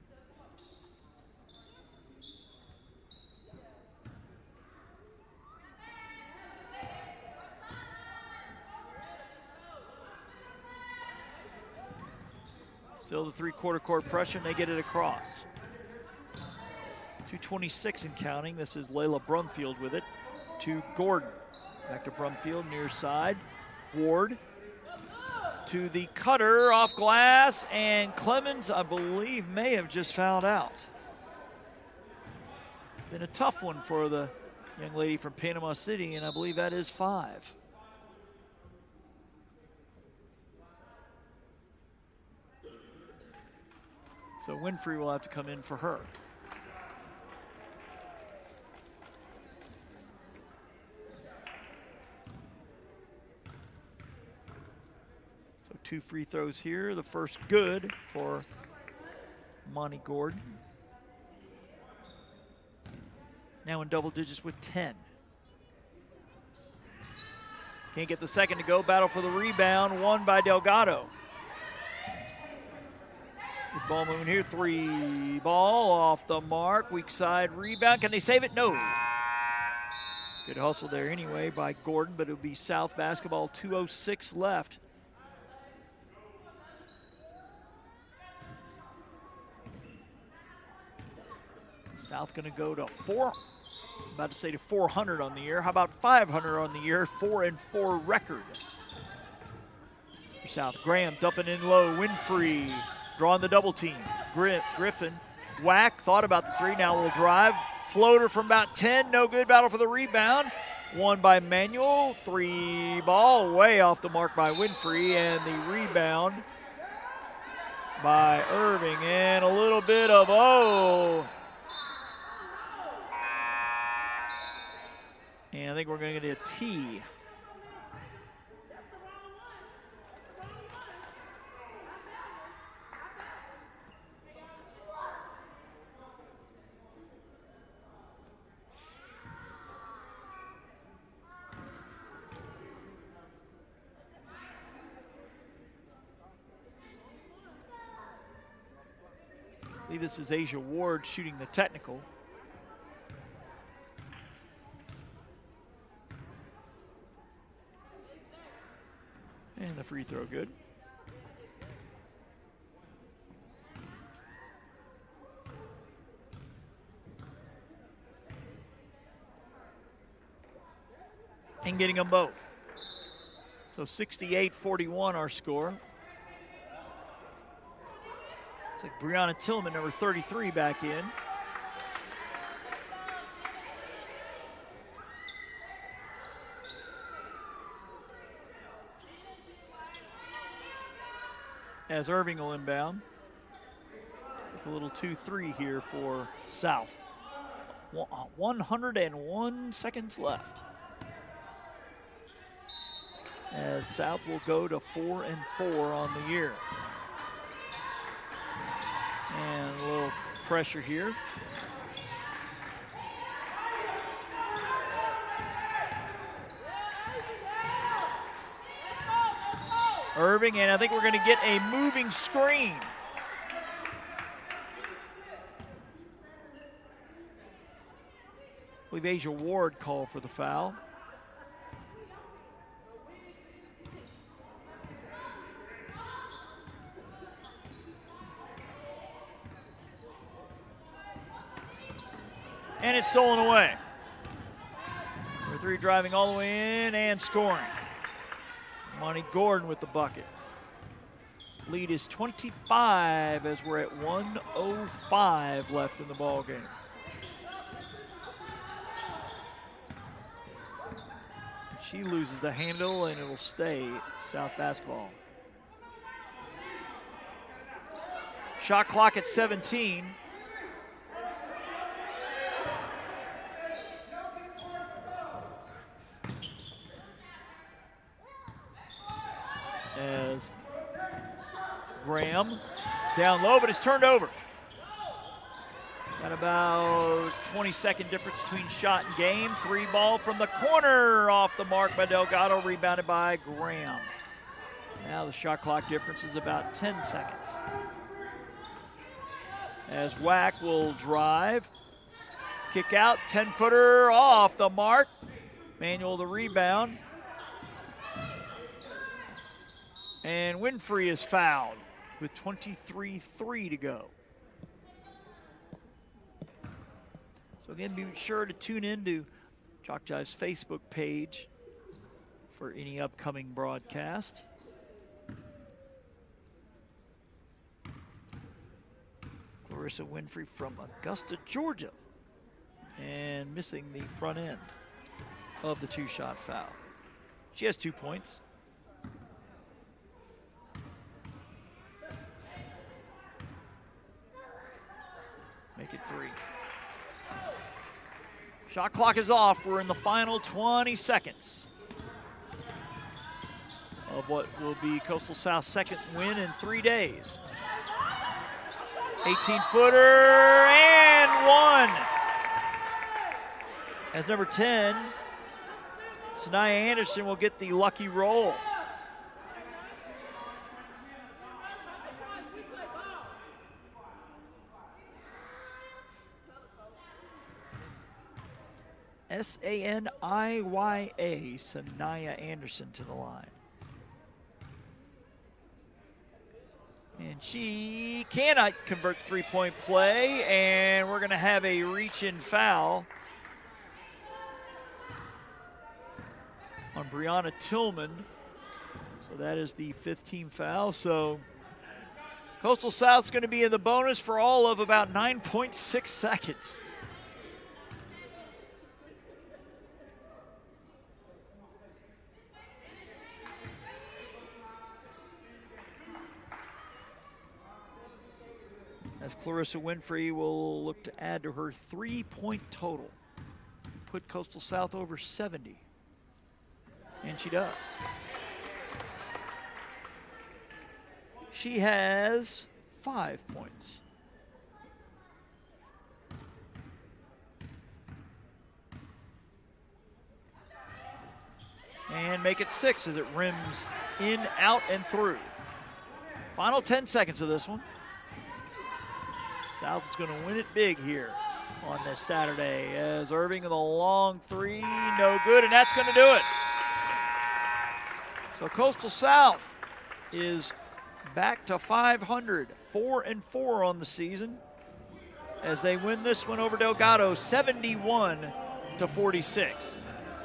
Still the three-quarter court pressure, and they get it across. 2:26 and counting. This is Layla Brumfield with it to Gordon. Back to Brumfield, near side. Ward to the cutter, off glass, and Clemens, I believe, may have just fouled out. Been a tough one for the young lady from Panama City, and I believe that is 5. So Winfrey will have to come in for her. So 2 free throws here. The first good for Monty Gordon. Now in double digits with 10. Can't get the second to go. Battle for the rebound, won by Delgado. Good ball moving here, 3 ball off the mark, weak side rebound. Can they save it? No. Good hustle there anyway by Gordon, but it'll be South basketball, 2:06 left. South gonna go to 4, about to say to 400 on the year. How about 500 on the year, 4-4 record. For South, Graham dumping in low, Winfrey drawing the double team. Griffin, Wack, thought about the 3, now will drive. Floater from about 10, no good, battle for the rebound. Won by Manuel, 3 ball, way off the mark by Winfrey, and the rebound by Irving, and a little bit of, and I think we're going to get a T. I believe this is Asia Ward shooting the technical. And the free throw good. And getting them both. So 68-41 our score. It's like Brianna Tillman, number 33, back in. As Irving will inbound. It's like a little 2-3 here for South. 101 seconds left. as South will go to 4-4 on the year. And a little pressure here. Irving, and I think we're going to get a moving screen. I believe Asia Ward called for the foul. And it's stolen away. Number 3 driving all the way in and scoring. Monty Gordon with the bucket. Lead is 25 as we're at 1:05 left in the ball game. She loses the handle and it'll stay South basketball. Shot clock at 17. As Graham down low, but it's turned over. Got about 20-second difference between shot and game. 3 ball from the corner, off the mark by Delgado, rebounded by Graham. Now the shot clock difference is about 10 seconds. As Wack will drive, kick out, 10-footer off the mark. Manuel the rebound. And Winfrey is fouled with 23-3 to go. So again, be sure to tune in to JockJive's Facebook page for any upcoming broadcast. Clarissa Winfrey from Augusta, Georgia, and missing the front end of the 2-shot foul. She has 2 points. Make it 3. Shot clock is off. We're in the final 20 seconds of what will be Coastal South's second win in 3 days. 18-footer and 1. As number 10, Sanaya Anderson will get the lucky roll. Saniyah, Sanaya Anderson to the line. And she cannot convert 3-point play, and we're going to have a reach-in foul on Brianna Tillman. So that is the 5th team foul. So Coastal South's going to be in the bonus for all of about 9.6 seconds. As Clarissa Winfrey will look to add to her 3-point total. Put Coastal South over 70. And she does. She has 5 points. And make it 6 as it rims in, out, and through. Final 10 seconds of this one. South is going to win it big here on this Saturday as Irving with a long 3, no good, and that's going to do it. So Coastal South is back to 500, 4-4 on the season as they win this one over Delgado 71-46.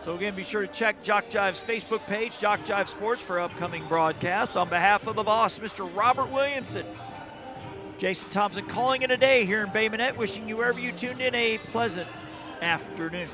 So again, be sure to check JockJive's Facebook page, JockJive Sports, for upcoming broadcasts. On behalf of the boss, Mr. Robert Williamson, Jason Thompson calling it a day here in Bay Minette, wishing you wherever you tuned in a pleasant afternoon.